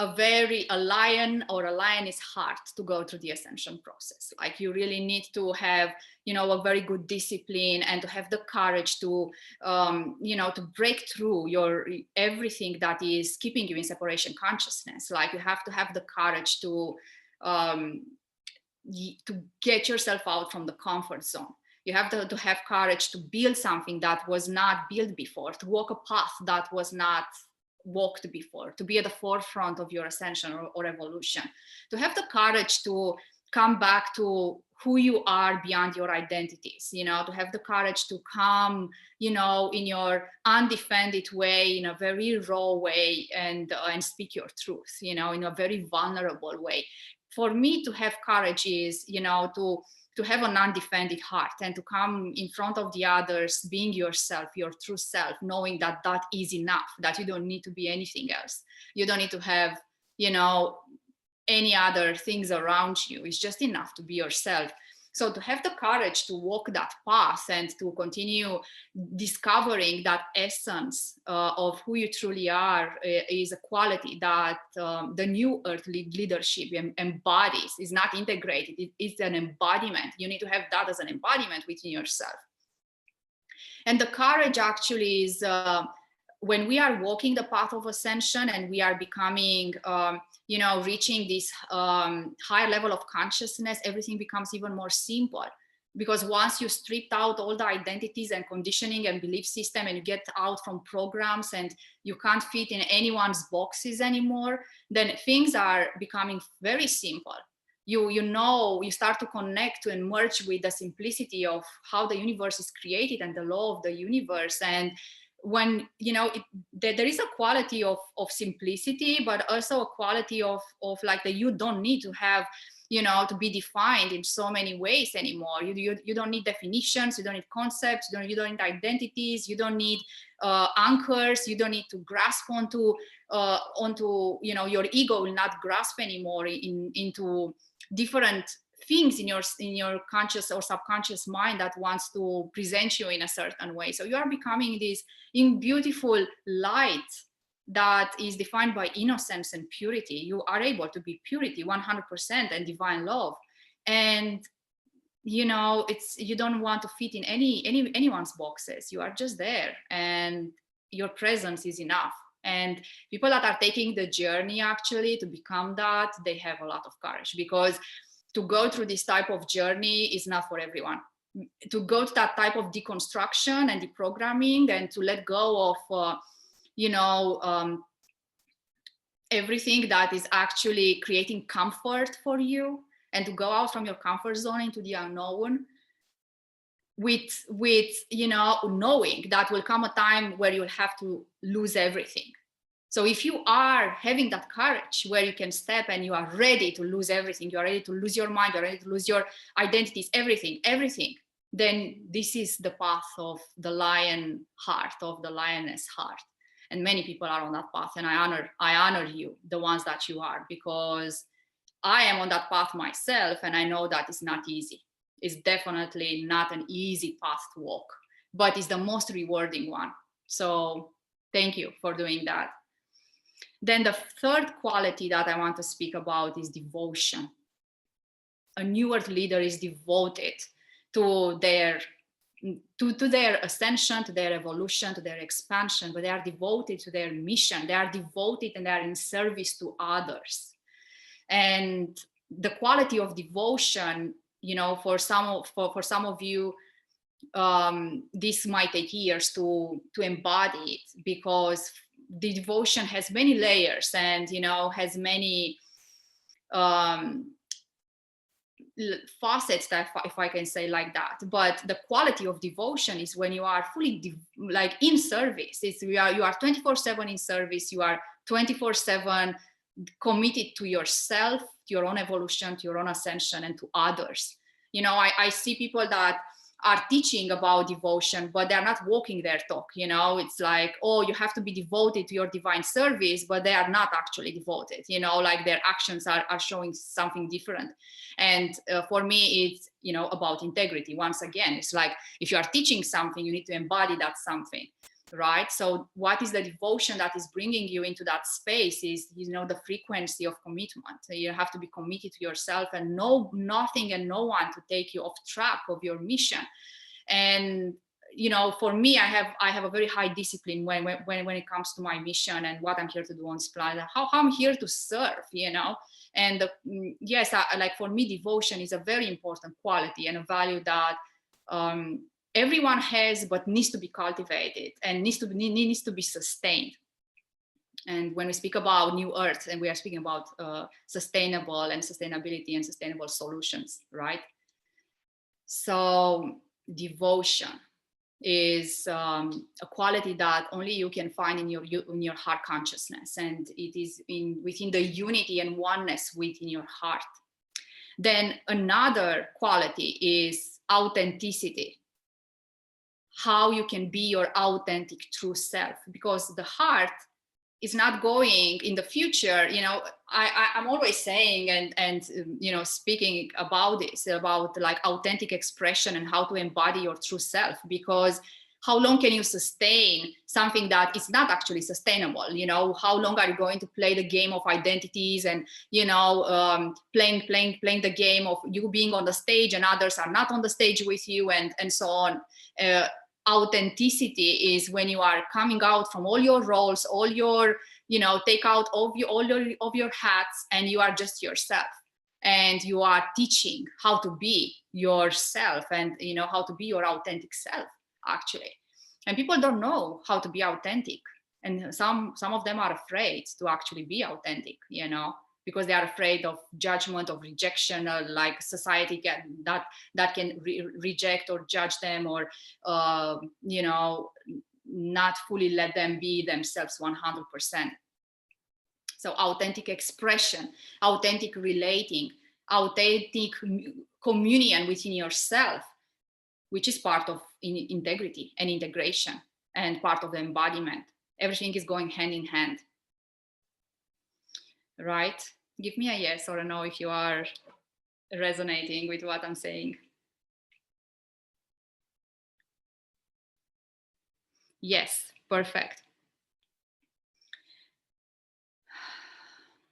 Speaker 2: a lion or a lioness heart to go through the ascension process. Like you really need to have, you know, a very good discipline and to have the courage to, you know, to break through everything that is keeping you in separation consciousness. Like you have to have the courage to get yourself out from the comfort zone. You have to have courage to build something that was not built before, to walk a path that was not walked before, to be at the forefront of your ascension or evolution, to have the courage to come back to who you are beyond your identities, you know, to have the courage to come, you know, in your undefended way, in a very raw way, and speak your truth, you know, in a very vulnerable way. For me, to have courage is, you know, to have an undefended heart and to come in front of the others, being yourself, your true self, knowing that that is enough, that you don't need to be anything else. You don't need to have, you know, any other things around you. It's just enough to be yourself. So to have the courage to walk that path and to continue discovering that essence of who you truly are is a quality that the new earth leadership embodies, is not integrated. It's an embodiment. You need to have that as an embodiment within yourself. And the courage actually is when we are walking the path of ascension and we are becoming, you know, reaching this higher level of consciousness, everything becomes even more simple. Because once you stripped out all the identities and conditioning and belief system and you get out from programs and you can't fit in anyone's boxes anymore, then things are becoming very simple. You know, you start to connect and merge with the simplicity of how the universe is created and the law of the universe. And when, you know, there is a quality of simplicity, but also a quality of like that you don't need to have, you know, to be defined in so many ways anymore. You don't need definitions, you don't need concepts, you don't need identities, you don't need anchors, you don't need to grasp onto, you know, your ego will not grasp anymore into different things in your conscious or subconscious mind that wants to present you in a certain way. So you are becoming this beautiful light that is defined by innocence and purity. You are able to be purity 100% and divine love. And you know, you don't want to fit in anyone's boxes. You are just there and your presence is enough. And people that are taking the journey actually to become that, they have a lot of courage, because to go through this type of journey is not for everyone. To go to that type of deconstruction and deprogramming and to let go of, you know, everything that is actually creating comfort for you, and to go out from your comfort zone into the unknown with you know, knowing that will come a time where you'll have to lose everything. So if you are having that courage where you can step and you are ready to lose everything, you are ready to lose your mind, you're ready to lose your identities, everything, then this is the path of the lion heart, of the lioness heart. And many people are on that path, and I honor you, the ones that you are, because I am on that path myself, and I know that it's not easy. It's definitely not an easy path to walk, but it's the most rewarding one. So thank you for doing that. Then the third quality that I want to speak about is devotion. A new earth leader is devoted to their ascension, to their evolution, to their expansion, but they are devoted to their mission. They are devoted and they are in service to others. And the quality of devotion, you know, for some of you, this might take years to embody it, because the devotion has many layers and, you know, has many facets, that if I can say like that. But the quality of devotion is when you are fully like in service. You are 24/7 in service. You are 24/7 committed to yourself, to your own evolution, to your own ascension, and to others. I see people that are teaching about devotion, but they're not walking their talk. It's like, oh, you have to be devoted to your divine service, but they are not actually devoted. Like their actions are showing something different. And for me, it's about integrity. Once again, it's like, if you are teaching something, you need to embody that something, right? So what is the devotion that is bringing you into that space is the frequency of commitment. You have to be committed to yourself, and nothing and no one to take you off track of your mission. And for me, I have a very high discipline when it comes to my mission and what I'm here to do on this planet, how I'm here to serve, and yes, like for me, devotion is a very important quality and a value that everyone has, but needs to be cultivated and needs to be sustained. And when we speak about New Earth, and we are speaking about sustainable and sustainability and sustainable solutions, right? So devotion is a quality that only you can find in your heart consciousness, and it is within the unity and oneness within your heart. Then another quality is authenticity. How you can be your authentic true self, because the heart is not going in the future. I'm always saying and speaking about this, about like authentic expression and how to embody your true self, because how long can you sustain something that is not actually sustainable? How long are you going to play the game of identities and playing the game of you being on the stage and others are not on the stage with you, and so on. Authenticity is when you are coming out from all your roles, all your take out all your hats, and you are just yourself, and you are teaching how to be yourself, and how to be your authentic self, actually. And people don't know how to be authentic, and some of them are afraid to actually be authentic, because they are afraid of judgment, of rejection, or like society that can reject or judge them, or not fully let them be themselves 100%. So authentic expression, authentic relating, authentic communion within yourself, which is part of integrity and integration and part of the embodiment. Everything is going hand in hand, right? Give me a yes or a no if you are resonating with what I'm saying. Yes, perfect.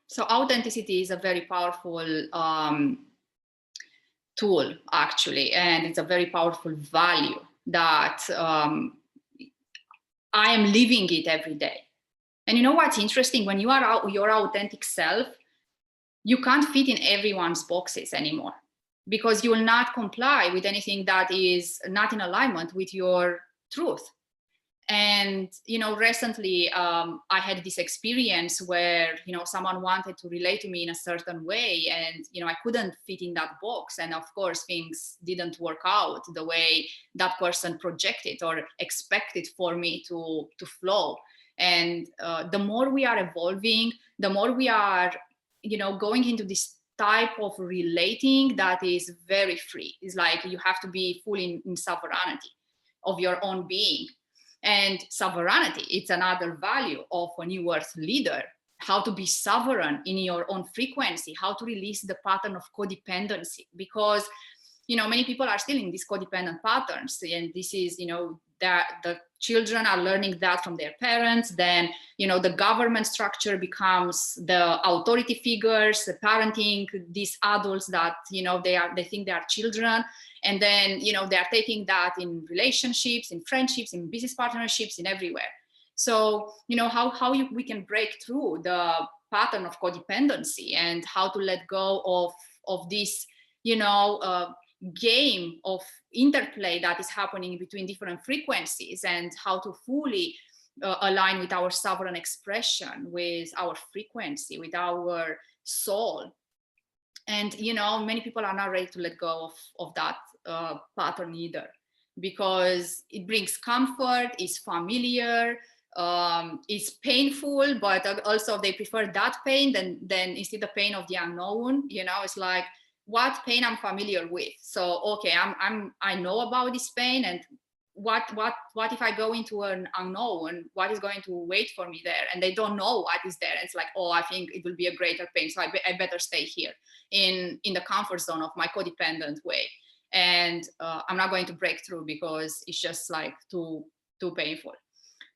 Speaker 2: So authenticity is a very powerful tool, actually, and it's a very powerful value that I am living it every day. And you know what's interesting? When you are your authentic self, you can't fit in everyone's boxes anymore, because you will not comply with anything that is not in alignment with your truth. And recently I had this experience where someone wanted to relate to me in a certain way, and I couldn't fit in that box, and of course things didn't work out the way that person projected or expected for me to flow. And the more we are evolving, the more we are going into this type of relating that is very free. It's like you have to be fully in sovereignty of your own being. And sovereignty, it's another value of a New Earth leader. How to be sovereign in your own frequency, how to release the pattern of codependency, because many people are still in these codependent patterns, and this is that the children are learning that from their parents. Then the government structure becomes the authority figures, the parenting these adults that they think they are children. And then they are taking that in relationships, in friendships, in business partnerships, in everywhere. So how we can break through the pattern of codependency, and how to let go of this game of interplay that is happening between different frequencies, and how to fully align with our sovereign expression, with our frequency, with our soul, And, you know, many people are not ready to let go of that pattern either, because it brings comfort, it's familiar, it's painful, but also they prefer that pain than instead the pain of the unknown. You know, it's like, what pain I'm familiar with. So, okay, I know about this pain, and what if I go into an unknown, what is going to wait for me there? And they don't know what is there. It's like, oh, I think it will be a greater pain, so I better stay here in the comfort zone of my codependent way. And I'm not going to break through because it's just like too painful.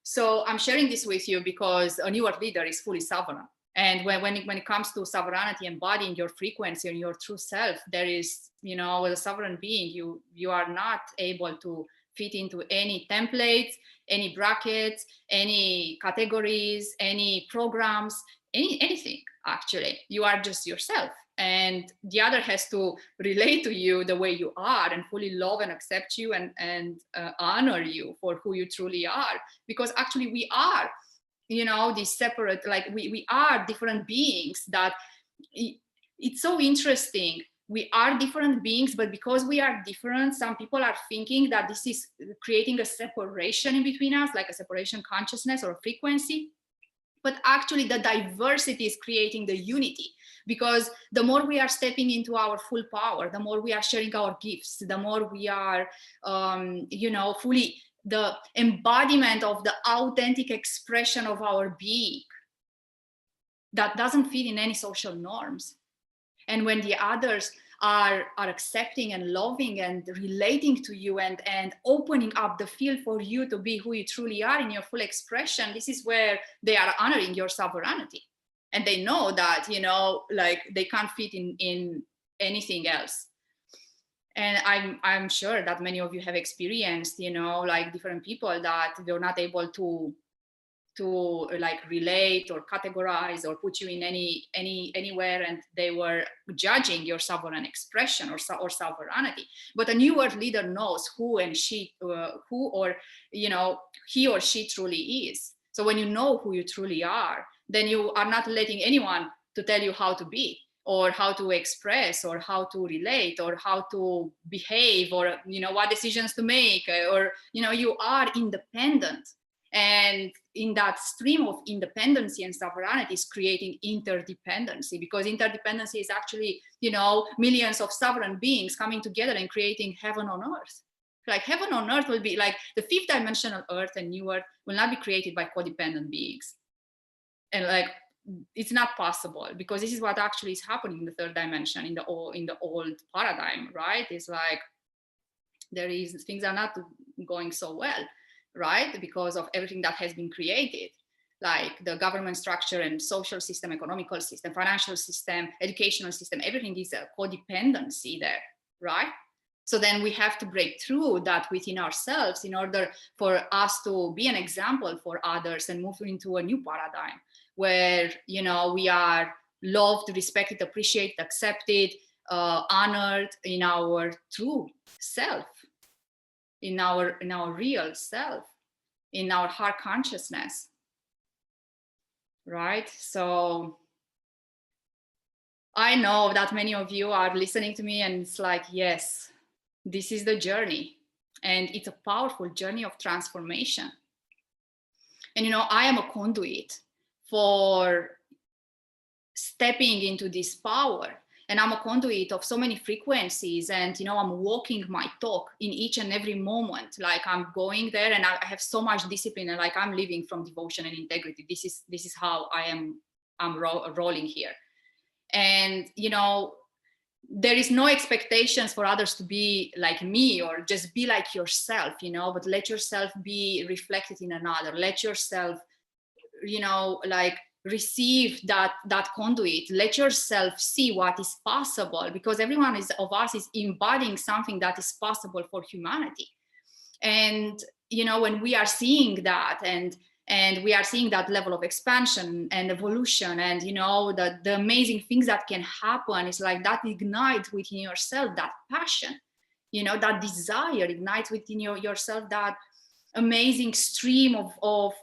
Speaker 2: So I'm sharing this with you because a newer leader is fully sovereign. And when it comes to sovereignty, embodying your frequency and your true self, there is, you know, as a sovereign being, you are not able to fit into any templates, any brackets, any categories, any programs, anything. Actually, you are just yourself. And the other has to relate to you the way you are and fully love and accept you and honor you for who you truly are. Because actually we are, you know, these separate, like we are different beings. That it's so interesting. We are different beings, but because we are different, some people are thinking that this is creating a separation in between us, like a separation consciousness or a frequency. But actually the diversity is creating the unity, because the more we are stepping into our full power, the more we are sharing our gifts, the more we are, you know, fully the embodiment of the authentic expression of our being that doesn't fit in any social norms. And when the others are accepting and loving and relating to you and opening up the field for you to be who you truly are in your full expression, this is where they are honoring your sovereignty. And they know that, you know, like they can't fit in anything else. And I'm sure that many of you have experienced, you know, like different people that they're not able to like relate or categorize or put you in anywhere, and they were judging your sovereign expression or sovereignty. But a new world leader knows who and she who, or you know, he or she truly is. So when you know who you truly are, then you are not letting anyone to tell you how to be or how to express or how to relate or how to behave or, you know, what decisions to make, or, you know, you are independent. And in that stream of independency and sovereignty is creating interdependency, because interdependency is actually, you know, millions of sovereign beings coming together and creating heaven on earth. Like heaven on earth will be like the fifth dimensional earth and new earth will not be created by codependent beings. And like, it's not possible, because this is what actually is happening in the third dimension in the old paradigm, right? It's like things are not going so well, right? Because of everything that has been created, like the government structure and social system, economical system, financial system, educational system, everything is a codependency there, right? So then we have to break through that within ourselves in order for us to be an example for others and move into a new paradigm where, you know, we are loved, respected, appreciated, accepted, honored in our true self, in our real self, in our heart consciousness, right? So I know that many of you are listening to me and it's like, yes, this is the journey, and it's a powerful journey of transformation. And, you know, I am a conduit for stepping into this power. And I'm a conduit of so many frequencies, and, you know, I'm walking my talk in each and every moment. Like I'm going there and I have so much discipline, and like I'm living from devotion and integrity. This is how I'm rolling here. And, you know, there is no expectations for others to be like me or just be like yourself, you know, but let yourself be reflected in another. Let yourself, you know, like receive that conduit. Let yourself see what is possible, because everyone of us is embodying something that is possible for humanity. And, you know, when we are seeing that and we are seeing that level of expansion and evolution and, you know, the amazing things that can happen, is like that ignites within yourself that passion, you know, that desire ignites within yourself that amazing stream of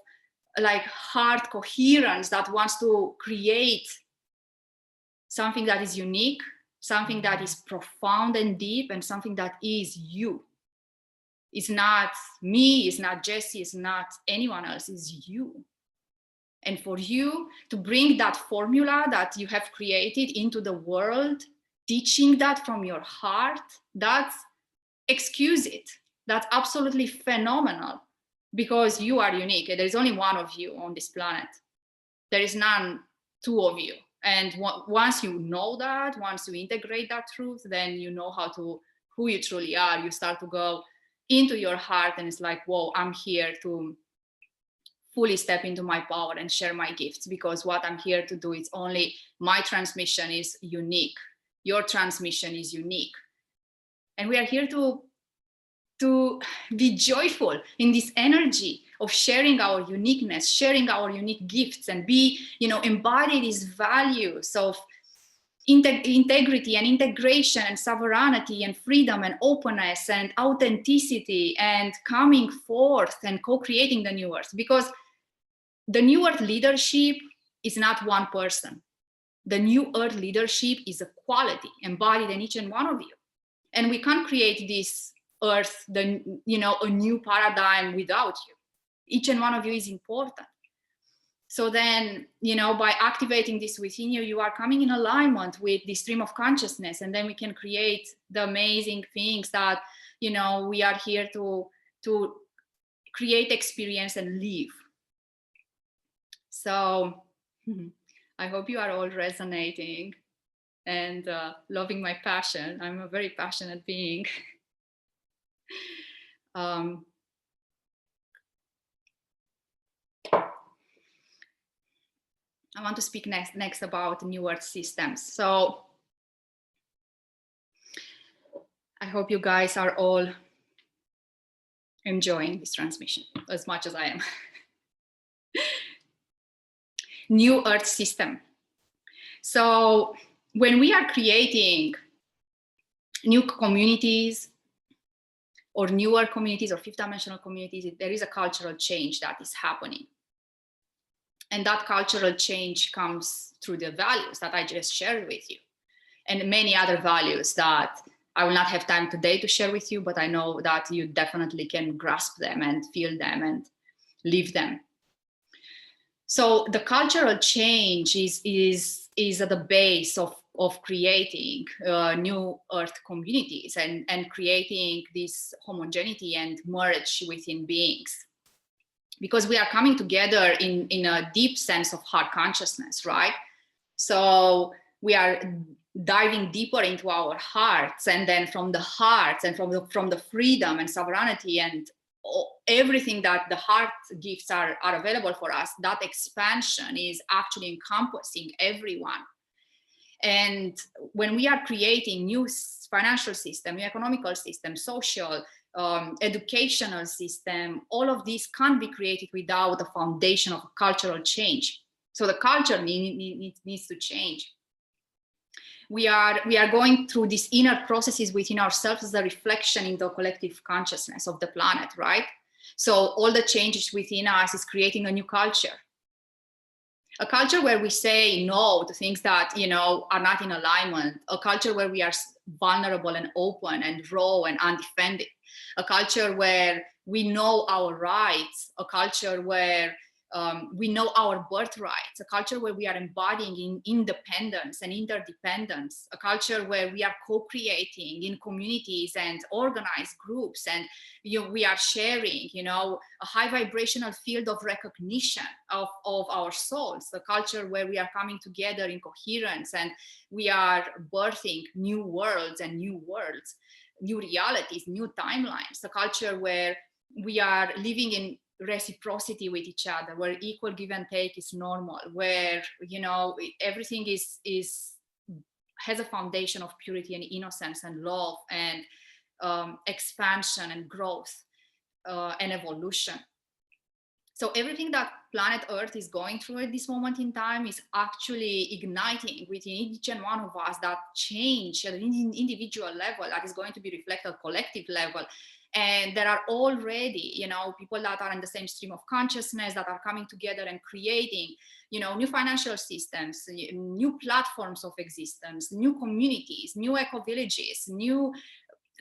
Speaker 2: like heart coherence that wants to create something that is unique, something that is profound and deep, and something that is you. It's not me, it's not Jesse, it's not anyone else, it's you. And for you to bring that formula that you have created into the world, teaching that from your heart, that's exquisite. That's absolutely phenomenal, because you are unique. There is only one of you on this planet. There is none two of you. And once you know that, once you integrate that truth, then you know who you truly are. You start to go into your heart, and it's like, whoa, I'm here to fully step into my power and share my gifts, because what I'm here to do is only my transmission is unique. Your transmission is unique. And we are here to be joyful in this energy of sharing our uniqueness, sharing our unique gifts, and be, embody these values of integrity and integration and sovereignty and freedom and openness and authenticity and coming forth and co-creating the new earth. Because the new earth leadership is not one person. The new earth leadership is a quality embodied in each and one of you. And we can't create this earth, a new paradigm without you. Each and one of you is important. So then, by activating this within you, you are coming in alignment with the stream of consciousness, and then we can create the amazing things that, we are here to create, experience, and live. So I hope you are all resonating and loving my passion. I'm a very passionate being. I want to speak next about New Earth systems. So I hope you guys are all enjoying this transmission as much as I am. New Earth system. So when we are creating new communities or newer communities or fifth dimensional communities, there is a cultural change that is happening. And that cultural change comes through the values that I just shared with you, and many other values that I will not have time today to share with you, but I know that you definitely can grasp them and feel them and live them. So the cultural change is at the base of creating new earth communities and creating this homogeneity and merge within beings. Because we are coming together in a deep sense of heart consciousness, right? So we are diving deeper into our hearts, and then from the hearts and from the freedom and sovereignty and everything that the heart gifts are available for us, that expansion is actually encompassing everyone. And when we are creating new financial system, new economical system, social, educational system, all of these can't be created without the foundation of cultural change. So the culture needs to change. We are going through these inner processes within ourselves as a reflection in the collective consciousness of the planet, right? So all the changes within us is creating a new culture. A culture where we say no to things that, are not in alignment. A culture where we are vulnerable and open and raw and undefended. A culture where we know our rights. A culture where we know our birthrights. A culture where we are embodying in independence and interdependence. A culture where we are co-creating in communities and organized groups, and we are sharing, a high vibrational field of recognition of our souls. A culture where we are coming together in coherence, and we are birthing new worlds and new worlds, new realities, new timelines. A culture where we are living in reciprocity with each other, where equal give and take is normal, where everything has a foundation of purity and innocence and love and expansion and growth and evolution. So everything that planet Earth is going through at this moment in time is actually igniting within each and one of us that change at an individual level that is going to be reflected at collective level. And there are already, you know, people that are in the same stream of consciousness that are coming together and creating, you know, new financial systems, new platforms of existence, new communities, new eco villages, new,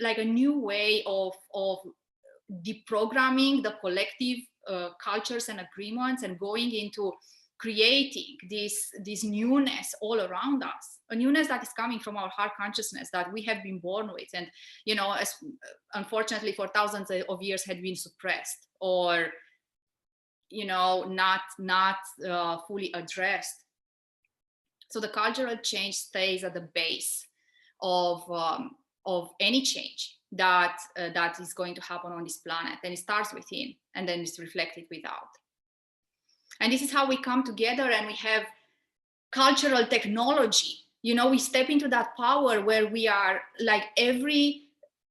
Speaker 2: like a new way of deprogramming the collective cultures and agreements and going into creating this newness all around us, a newness that is coming from our heart consciousness that we have been born with, and, you know, as unfortunately for thousands of years had been suppressed or, you know, not fully addressed. So the cultural change stays at the base of any change that is going to happen on this planet, and it starts within and then it's reflected without. And this is how we come together and we have cultural technology. You know, we step into that power where we are like every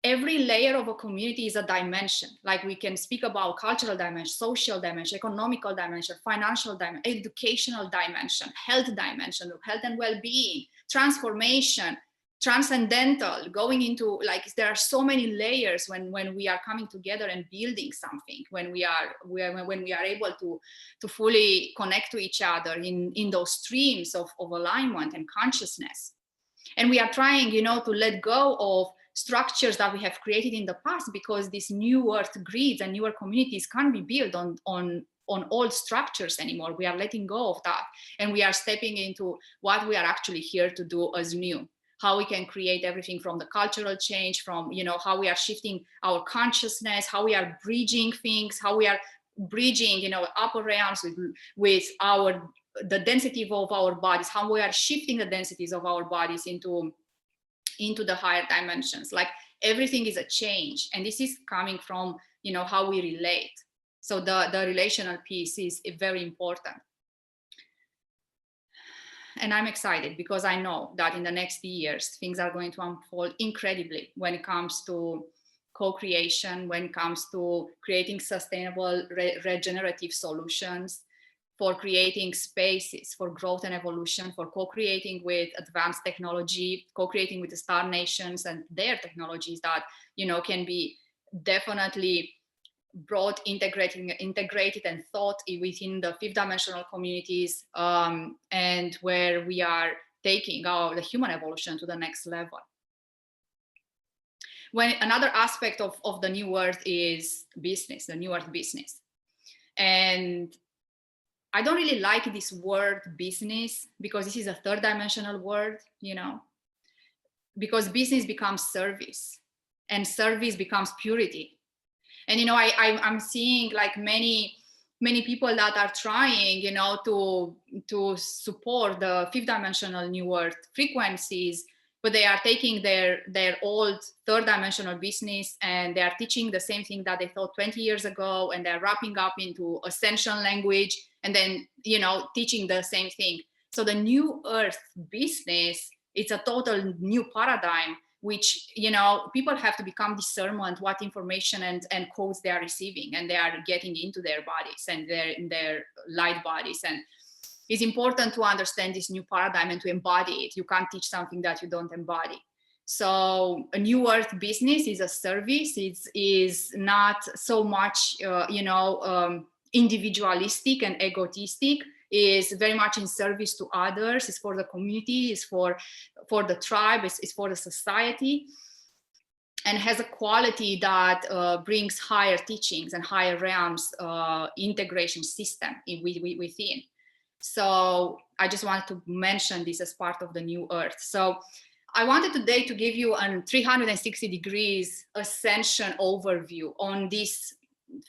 Speaker 2: layer of a community is a dimension. Like we can speak about cultural dimension, social dimension, economical dimension, financial dimension, educational dimension, health dimension, health and well-being, transformation, transcendental, going into, like, there are so many layers when we are coming together and building something, when we are able to fully connect to each other in those streams of alignment and consciousness. And we are trying, you know, to let go of structures that we have created in the past, because these new earth grids and newer communities can't be built on old structures anymore. We are letting go of that, and we are stepping into what we are actually here to do as new. How we can create everything from the cultural change, from, you know, how we are shifting our consciousness, how we are bridging things, how we are bridging, you know, upper realms with the density of our bodies, how we are shifting the densities of our bodies into the higher dimensions. Like everything is a change, and this is coming from, you know, how we relate. So the relational piece is very important. And I'm excited because I know that in the next years, things are going to unfold incredibly when it comes to co-creation, when it comes to creating sustainable regenerative solutions, for creating spaces for growth and evolution, for co-creating with advanced technology, co-creating with the star nations and their technologies that, you know, can be definitely brought, integrated and thought within the fifth dimensional communities, and where we are taking the human evolution to the next level. When another aspect of the new earth is business, the new earth business. And I don't really like this word business, because this is a third dimensional word, you know, because business becomes service and service becomes purity. And, you know, I'm seeing like many people that are trying, you know, to support the fifth dimensional new earth frequencies, but they are taking their old third dimensional business and they are teaching the same thing that they thought 20 years ago, and they're wrapping up into Ascension language and then, you know, teaching the same thing. So the new earth business, it's a total new paradigm, which, you know, people have to become discernment what information and codes they are receiving, and they are getting into their bodies and in their light bodies. And it's important to understand this new paradigm and to embody it. You can't teach something that you don't embody. So a new earth business is a service. It is not so much, you know, individualistic and egotistic. Is very much in service to others. It's for the community, it's for the tribe, it's for the society, and has a quality that brings higher teachings and higher realms integration system within. So I just wanted to mention this as part of the new earth. So I wanted today to give you a 360 degrees ascension overview on this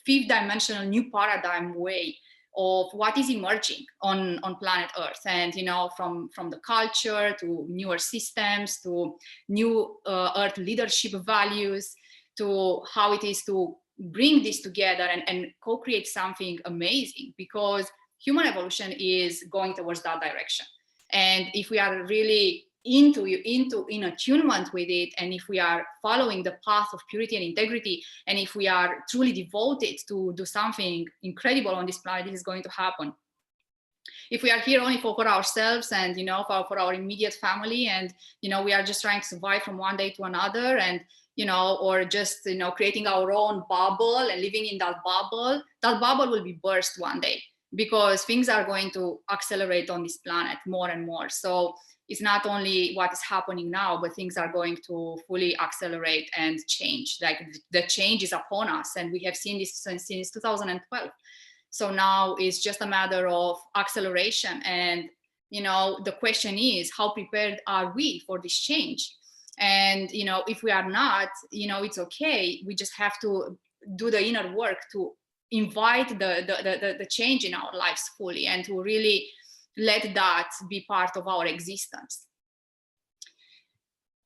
Speaker 2: fifth dimensional new paradigm way of what is emerging on planet Earth. And, you know, from the culture to newer systems to new Earth leadership values, to how it is to bring this together and co-create something amazing, because human evolution is going towards that direction. And if we are really in attunement with it, and if we are following the path of purity and integrity, and if we are truly devoted to do something incredible on this planet, this is going to happen. If we are here only for ourselves and, you know, for our immediate family, and, you know, we are just trying to survive from one day to another, and, or just, creating our own bubble and living in that bubble will be burst one day, because things are going to accelerate on this planet more and more. So it's not only what is happening now, but things are going to fully accelerate and change. Like the change is upon us, and we have seen this since 2012. So now it's just a matter of acceleration. And, the question is, how prepared are we for this change? And, if we are not, it's okay. We just have to do the inner work to invite the change in our lives fully, and to really let that be part of our existence.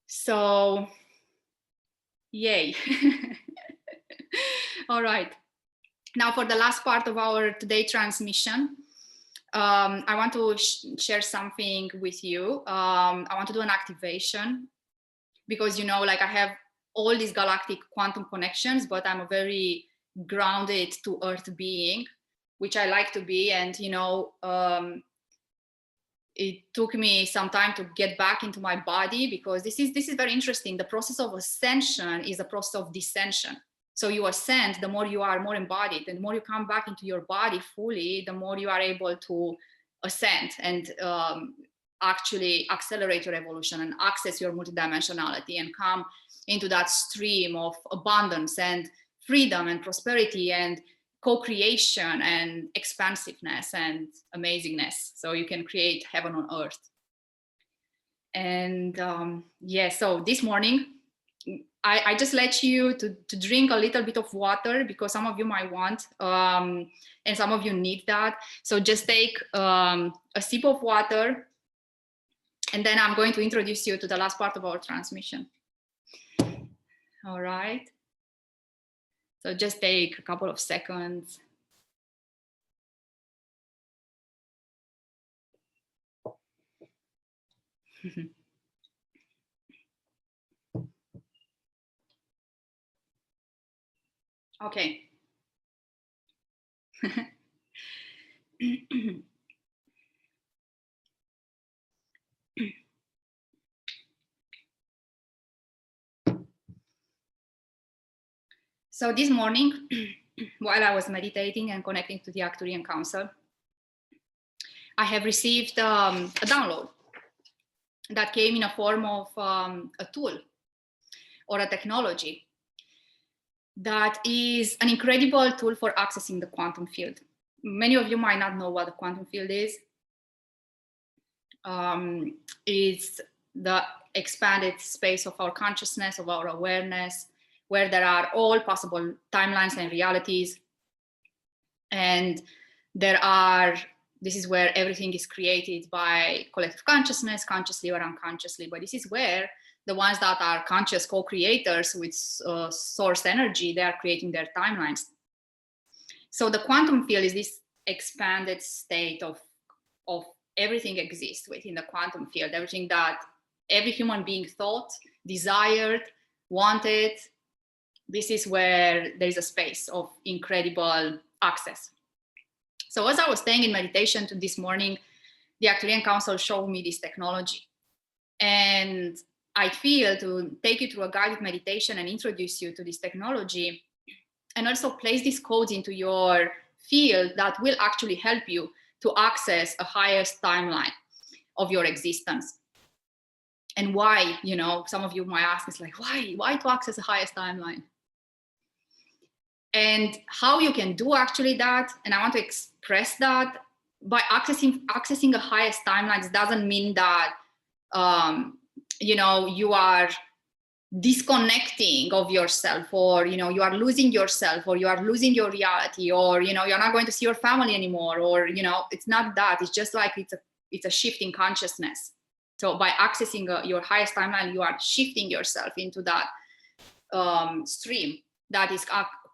Speaker 2: So, yay. All right. Now for the last part of our today transmission, I want to share something with you. I want to do an activation, because, I have all these galactic quantum connections, but I'm a very grounded to earth being, which I like to be. And, it took me some time to get back into my body, because this is very interesting. The process of ascension is a process of descension. So you ascend, the more you are more embodied, and the more you come back into your body fully, the more you are able to ascend and actually accelerate your evolution and access your multidimensionality and come into that stream of abundance and freedom and prosperity and co-creation and expansiveness and amazingness. So you can create heaven on earth. And so this morning, I just let you to drink a little bit of water, because some of you might want, and some of you need that. So just take a sip of water, and then I'm going to introduce you to the last part of our transmission. All right. So just take a couple of seconds. Okay. So this morning, while I was meditating and connecting to the Arcturian Council, I have received a download that came in a form of a tool or a technology that is an incredible tool for accessing the quantum field. Many of you might not know what the quantum field is. It's the expanded space of our consciousness, of our awareness, where there are all possible timelines and realities. And this is where everything is created by collective consciousness, consciously or unconsciously. But this is where the ones that are conscious co-creators with source energy, they are creating their timelines. So the quantum field is this expanded state of everything exists within the quantum field, everything that every human being thought, desired, wanted. This is where there is a space of incredible access. So as I was staying in meditation this morning, the Arcturian Council showed me this technology. And I feel to take you through a guided meditation and introduce you to this technology, and also place these codes into your field that will actually help you to access a highest timeline of your existence. And why, some of you might ask, it's like, why to access the highest timeline? And how you can do actually that, and I want to express that by accessing the highest timelines doesn't mean that you are disconnecting of yourself, or you are losing yourself, or you are losing your reality, or you're not going to see your family anymore, or it's not that. It's just like it's a shift in consciousness. So by accessing your highest timeline, you are shifting yourself into that stream that is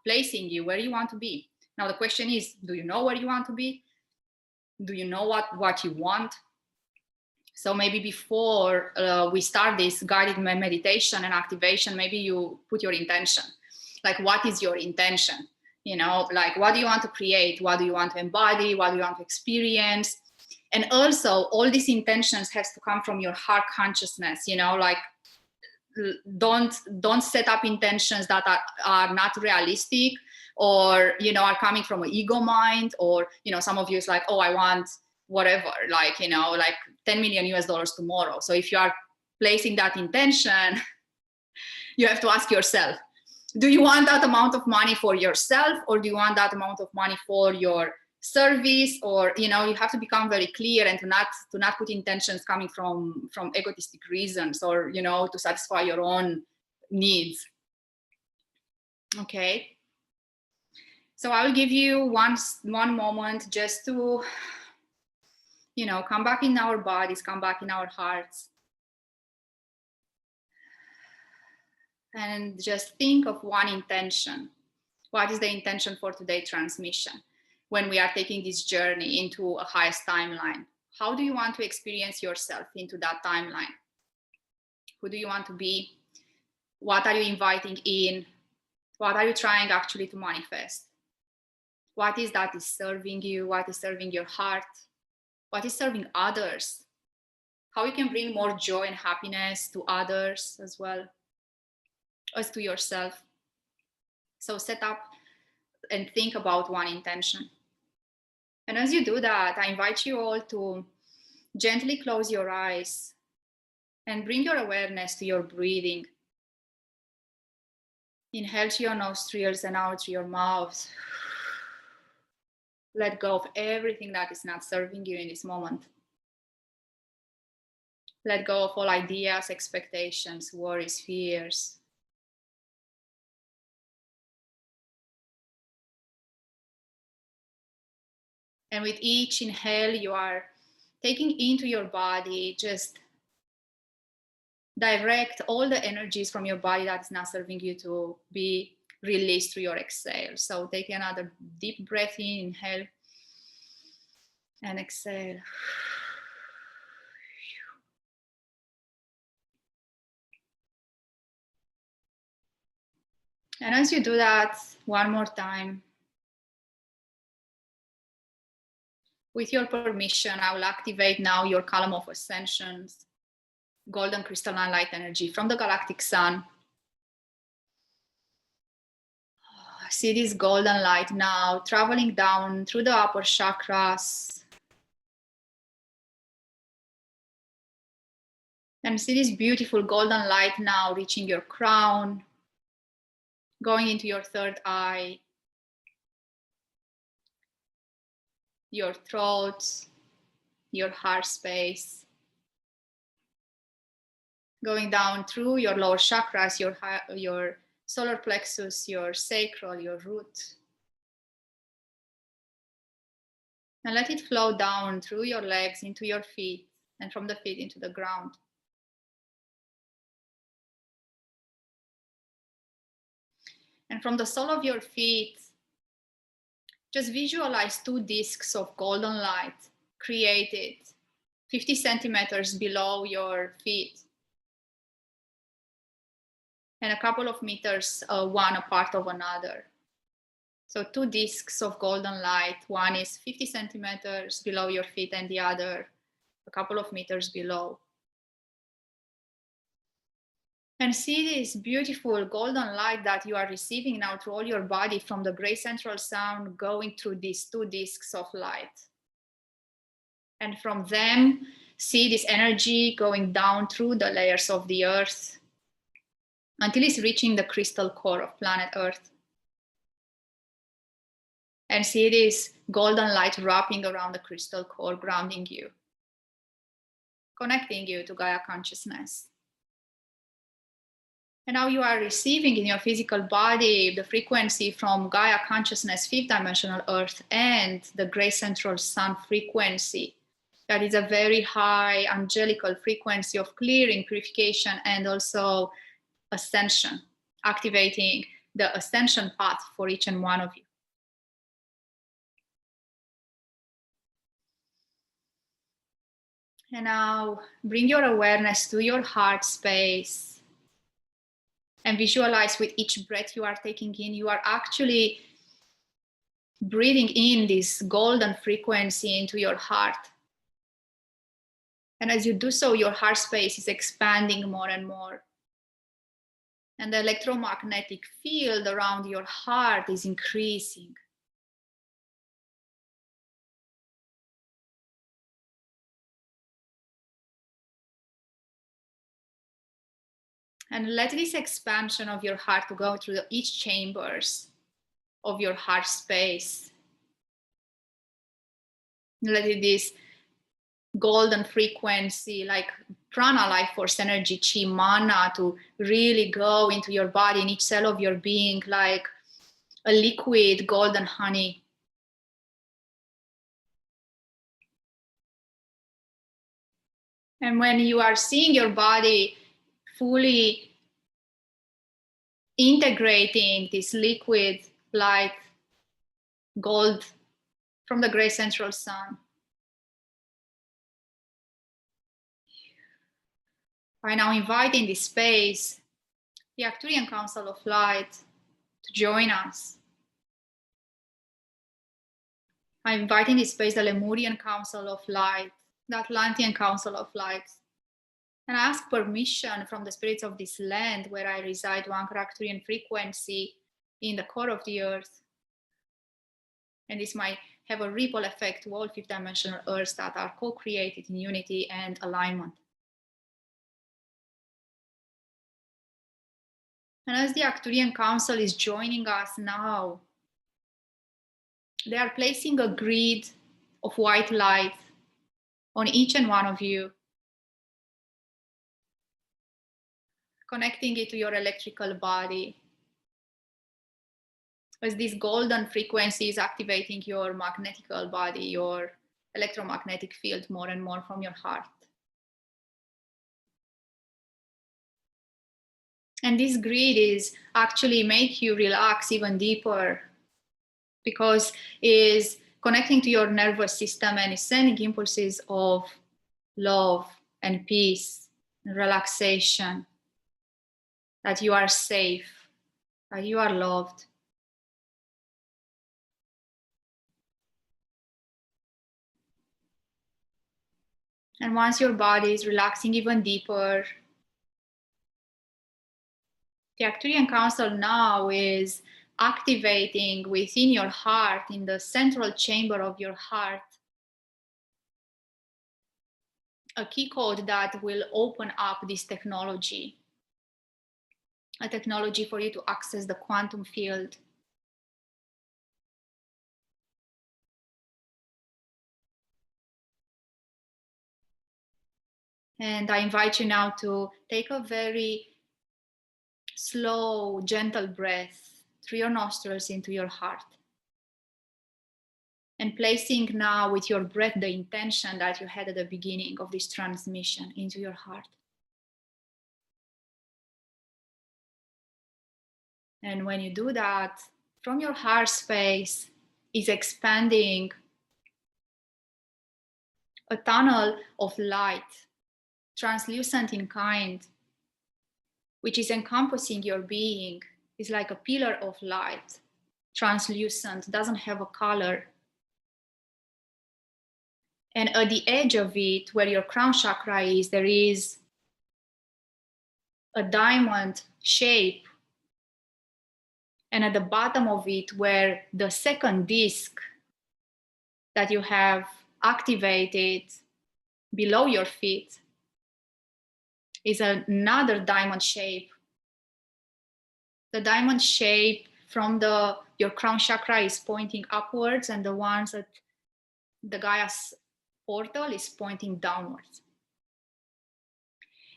Speaker 2: placing you where you want to be. Now the question is, do you know where you want to be? Do you know what you want? So maybe before we start this guided meditation and activation, maybe you put your intention. Like, what is your intention? Like, what do you want to create? What do you want to embody? What do you want to experience? And also, all these intentions has to come from your heart consciousness, don't set up intentions that are not realistic, or are coming from an ego mind, or some of you is like, oh, I want whatever, like like $10 million US tomorrow. So if you are placing that intention, you have to ask yourself, do you want that amount of money for yourself, or do you want that amount of money for your service? Or you have to become very clear, and to not put intentions coming from egotistic reasons, or to satisfy your own needs. Okay, so I will give you one moment just to come back in our bodies, come back in our hearts, and just think of one intention. What is the intention for today's transmission? When we are taking this journey into a highest timeline, how do you want to experience yourself into that timeline? Who do you want to be? What are you inviting in? What are you trying actually to manifest? What is that is serving you? What is serving your heart? What is serving others? How you can bring more joy and happiness to others as well as to yourself. So set up and think about one intention. And as you do that, I invite you all to gently close your eyes and bring your awareness to your breathing. Inhale to your nostrils and out to your mouth. Let go of everything that is not serving you in this moment. Let go of all ideas, expectations, worries, fears. And with each inhale, you are taking into your body, just direct all the energies from your body that is not serving you to be released through your exhale. So take another deep breath in, inhale, and exhale. And as you do that one more time, with your permission, I will activate now your column of ascensions, golden crystalline light energy from the galactic sun. See this golden light now traveling down through the upper chakras. And see this beautiful golden light now reaching your crown, going into your third eye, your throat, your heart space, going down through your lower chakras, your solar plexus, your sacral, your root. And let it flow down through your legs into your feet, and from the feet into the ground. And from the sole of your feet, just visualize 2 discs of golden light created 50 centimeters below your feet, and a couple of meters one apart of another. So 2 discs of golden light, one is 50 centimeters below your feet and the other a couple of meters below. And see this beautiful golden light that you are receiving now through all your body from the gray central sun, going through these 2 discs of light. And from them, see this energy going down through the layers of the earth until it's reaching the crystal core of planet Earth. And see this golden light wrapping around the crystal core, grounding you, connecting you to Gaia consciousness. And now you are receiving in your physical body the frequency from Gaia consciousness, 5th dimensional Earth, and the gray central sun frequency. That is a very high angelical frequency of clearing, purification, and also ascension, activating the ascension path for each and one of you. And now bring your awareness to your heart space. And visualize with each breath you are taking in, you are actually breathing in this golden frequency into your heart. And as you do so, your heart space is expanding more and more. And the electromagnetic field around your heart is increasing. And let this expansion of your heart to go through each chambers of your heart space. Let it this golden frequency, like prana, life force energy, chi, mana, to really go into your body, in each cell of your being, like a liquid golden honey. And when you are seeing your body fully integrating this liquid light gold from the great central sun, I now invite in this space the Arcturian Council of Light to join us. I invite in this space the Lemurian Council of Light, the Atlantean Council of Light. And I ask permission from the spirits of this land where I reside to anchor Arcturian frequency in the core of the earth. And this might have a ripple effect to all fifth dimensional earths that are co-created in unity and alignment. And as the Arcturian Council is joining us now, they are placing a grid of white light on each and one of you, connecting it to your electrical body. As this golden frequency is activating your magnetical body, your electromagnetic field more and more from your heart. And this grid is actually make you relax even deeper, because is connecting to your nervous system and is sending impulses of love and peace and relaxation, that you are safe, that you are loved. And once your body is relaxing even deeper, the Arcturian Council now is activating within your heart, in the central chamber of your heart, a key code that will open up this technology, a technology for you to access the quantum field. And I invite you now to take a very slow, gentle breath through your nostrils into your heart. And placing now with your breath the intention that you had at the beginning of this transmission into your heart. And when you do that, from your heart space is expanding a tunnel of light, translucent in kind, which is encompassing your being. Is like a pillar of light, translucent, doesn't have a color. And at the edge of it, where your crown chakra is, there is a diamond shape. And at the bottom of it, where the second disc that you have activated below your feet, is another diamond shape. The diamond shape from your crown chakra is pointing upwards, and the ones at the Gaia's portal is pointing downwards.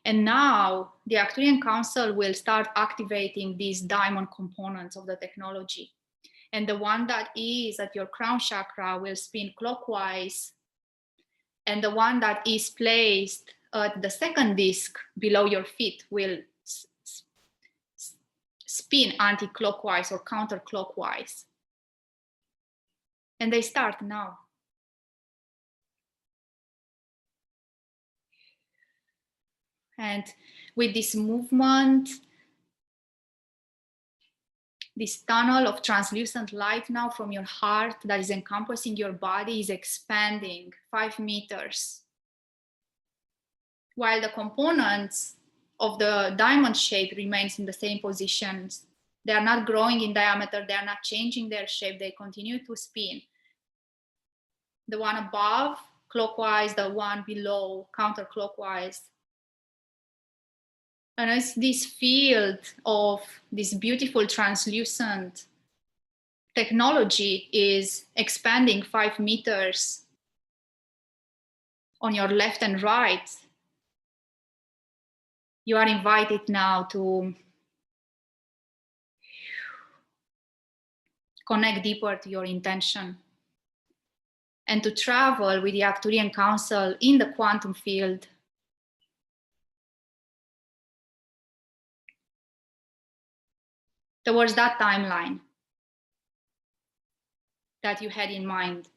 Speaker 2: And now the Arcturian Council will start activating these diamond components of the technology. And the one that is at your crown chakra will spin clockwise, and the one that is placed at the second disc below your feet will spin anti-clockwise or counterclockwise. And they start now. And with this movement, this tunnel of translucent light now from your heart that is encompassing your body is expanding 5 meters. While the components of the diamond shape remains in the same positions. They are not growing in diameter, they are not changing their shape, they continue to spin. The one above, clockwise, the one below, counterclockwise. And it's this field of this beautiful translucent technology is expanding 5 meters on your left and right. You are invited now to connect deeper to your intention and to travel with the Arcturian Council in the quantum field. Towards that timeline that you had in mind.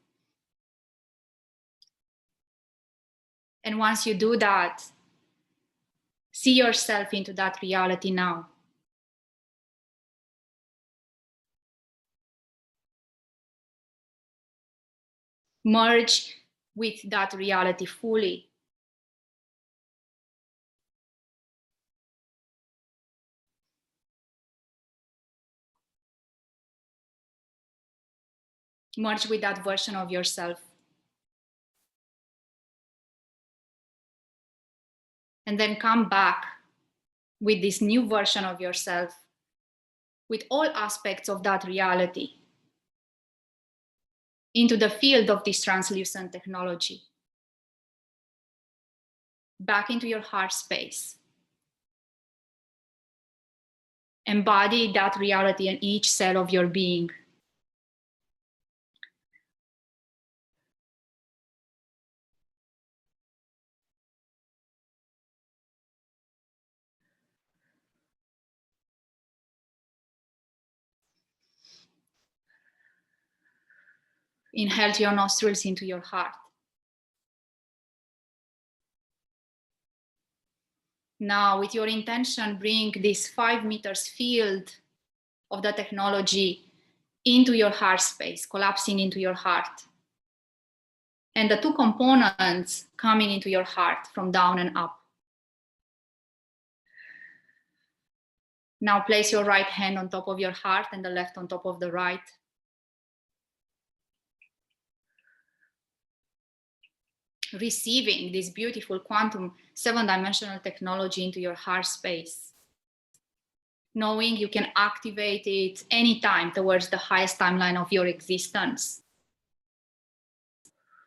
Speaker 2: And once you do that, see yourself into that reality now. Merge with that reality fully. Merge with that version of yourself. And then come back with this new version of yourself, with all aspects of that reality, into the field of this translucent technology. Back into your heart space. Embody that reality in each cell of your being. Inhale to your nostrils into your heart. Now, with your intention, bring this 5 meters field of the technology into your heart space, collapsing into your heart. And the 2 components coming into your heart from down and up. Now place your right hand on top of your heart and the left on top of the right. Receiving this beautiful quantum 7-dimensional technology into your heart space. Knowing you can activate it anytime towards the highest timeline of your existence.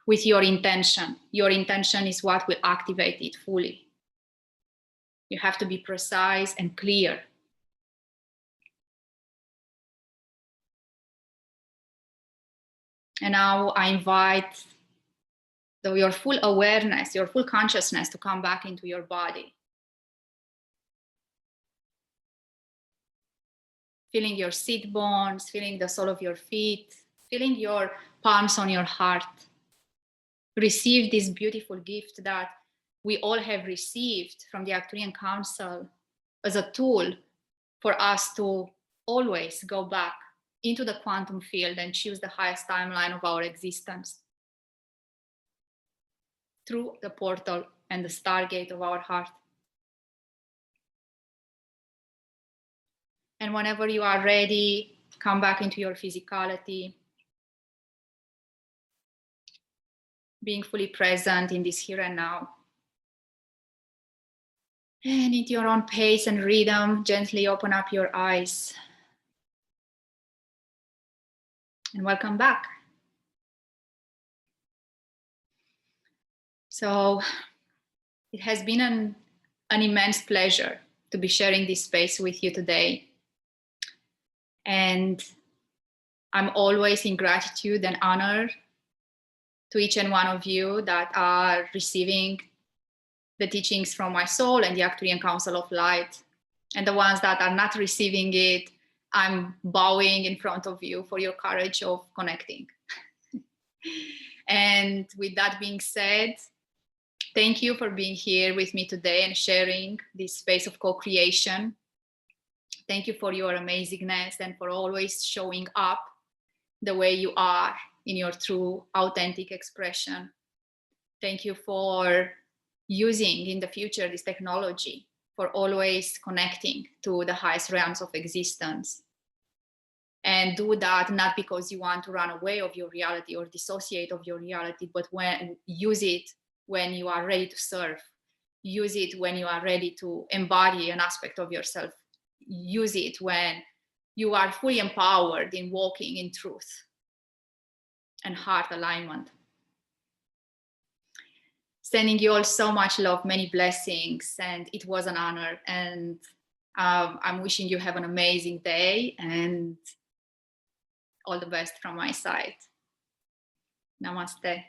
Speaker 2: With your intention. Your intention is what will activate it fully. You have to be precise and clear. And now I invite your full awareness, your full consciousness to come back into your body. Feeling your seat bones, feeling the sole of your feet, feeling your palms on your heart. Receive this beautiful gift that we all have received from the Arcturian Council as a tool for us to always go back into the quantum field and choose the highest timeline of our existence. Through the portal and the stargate of our heart. And whenever you are ready, come back into your physicality, being fully present in this here and now. And at your own pace and rhythm, gently open up your eyes. And welcome back. So it has been an immense pleasure to be sharing this space with you today. And I'm always in gratitude and honor to each and one of you that are receiving the teachings from my soul and the Arcturian Council of Light. And the ones that are not receiving it, I'm bowing in front of you for your courage of connecting. And with that being said, thank you for being here with me today and sharing this space of co-creation. Thank you for your amazingness and for always showing up the way you are in your true, authentic expression. Thank you for using in the future this technology for always connecting to the highest realms of existence. And do that not because you want to run away of your reality or dissociate of your reality, but when use it when you are ready to serve. Use it when you are ready to embody an aspect of yourself. Use it when you are fully empowered in walking in truth and heart alignment. Sending you all so much love, many blessings, and it was an honor. And I'm wishing you have an amazing day and all the best from my side. Namaste.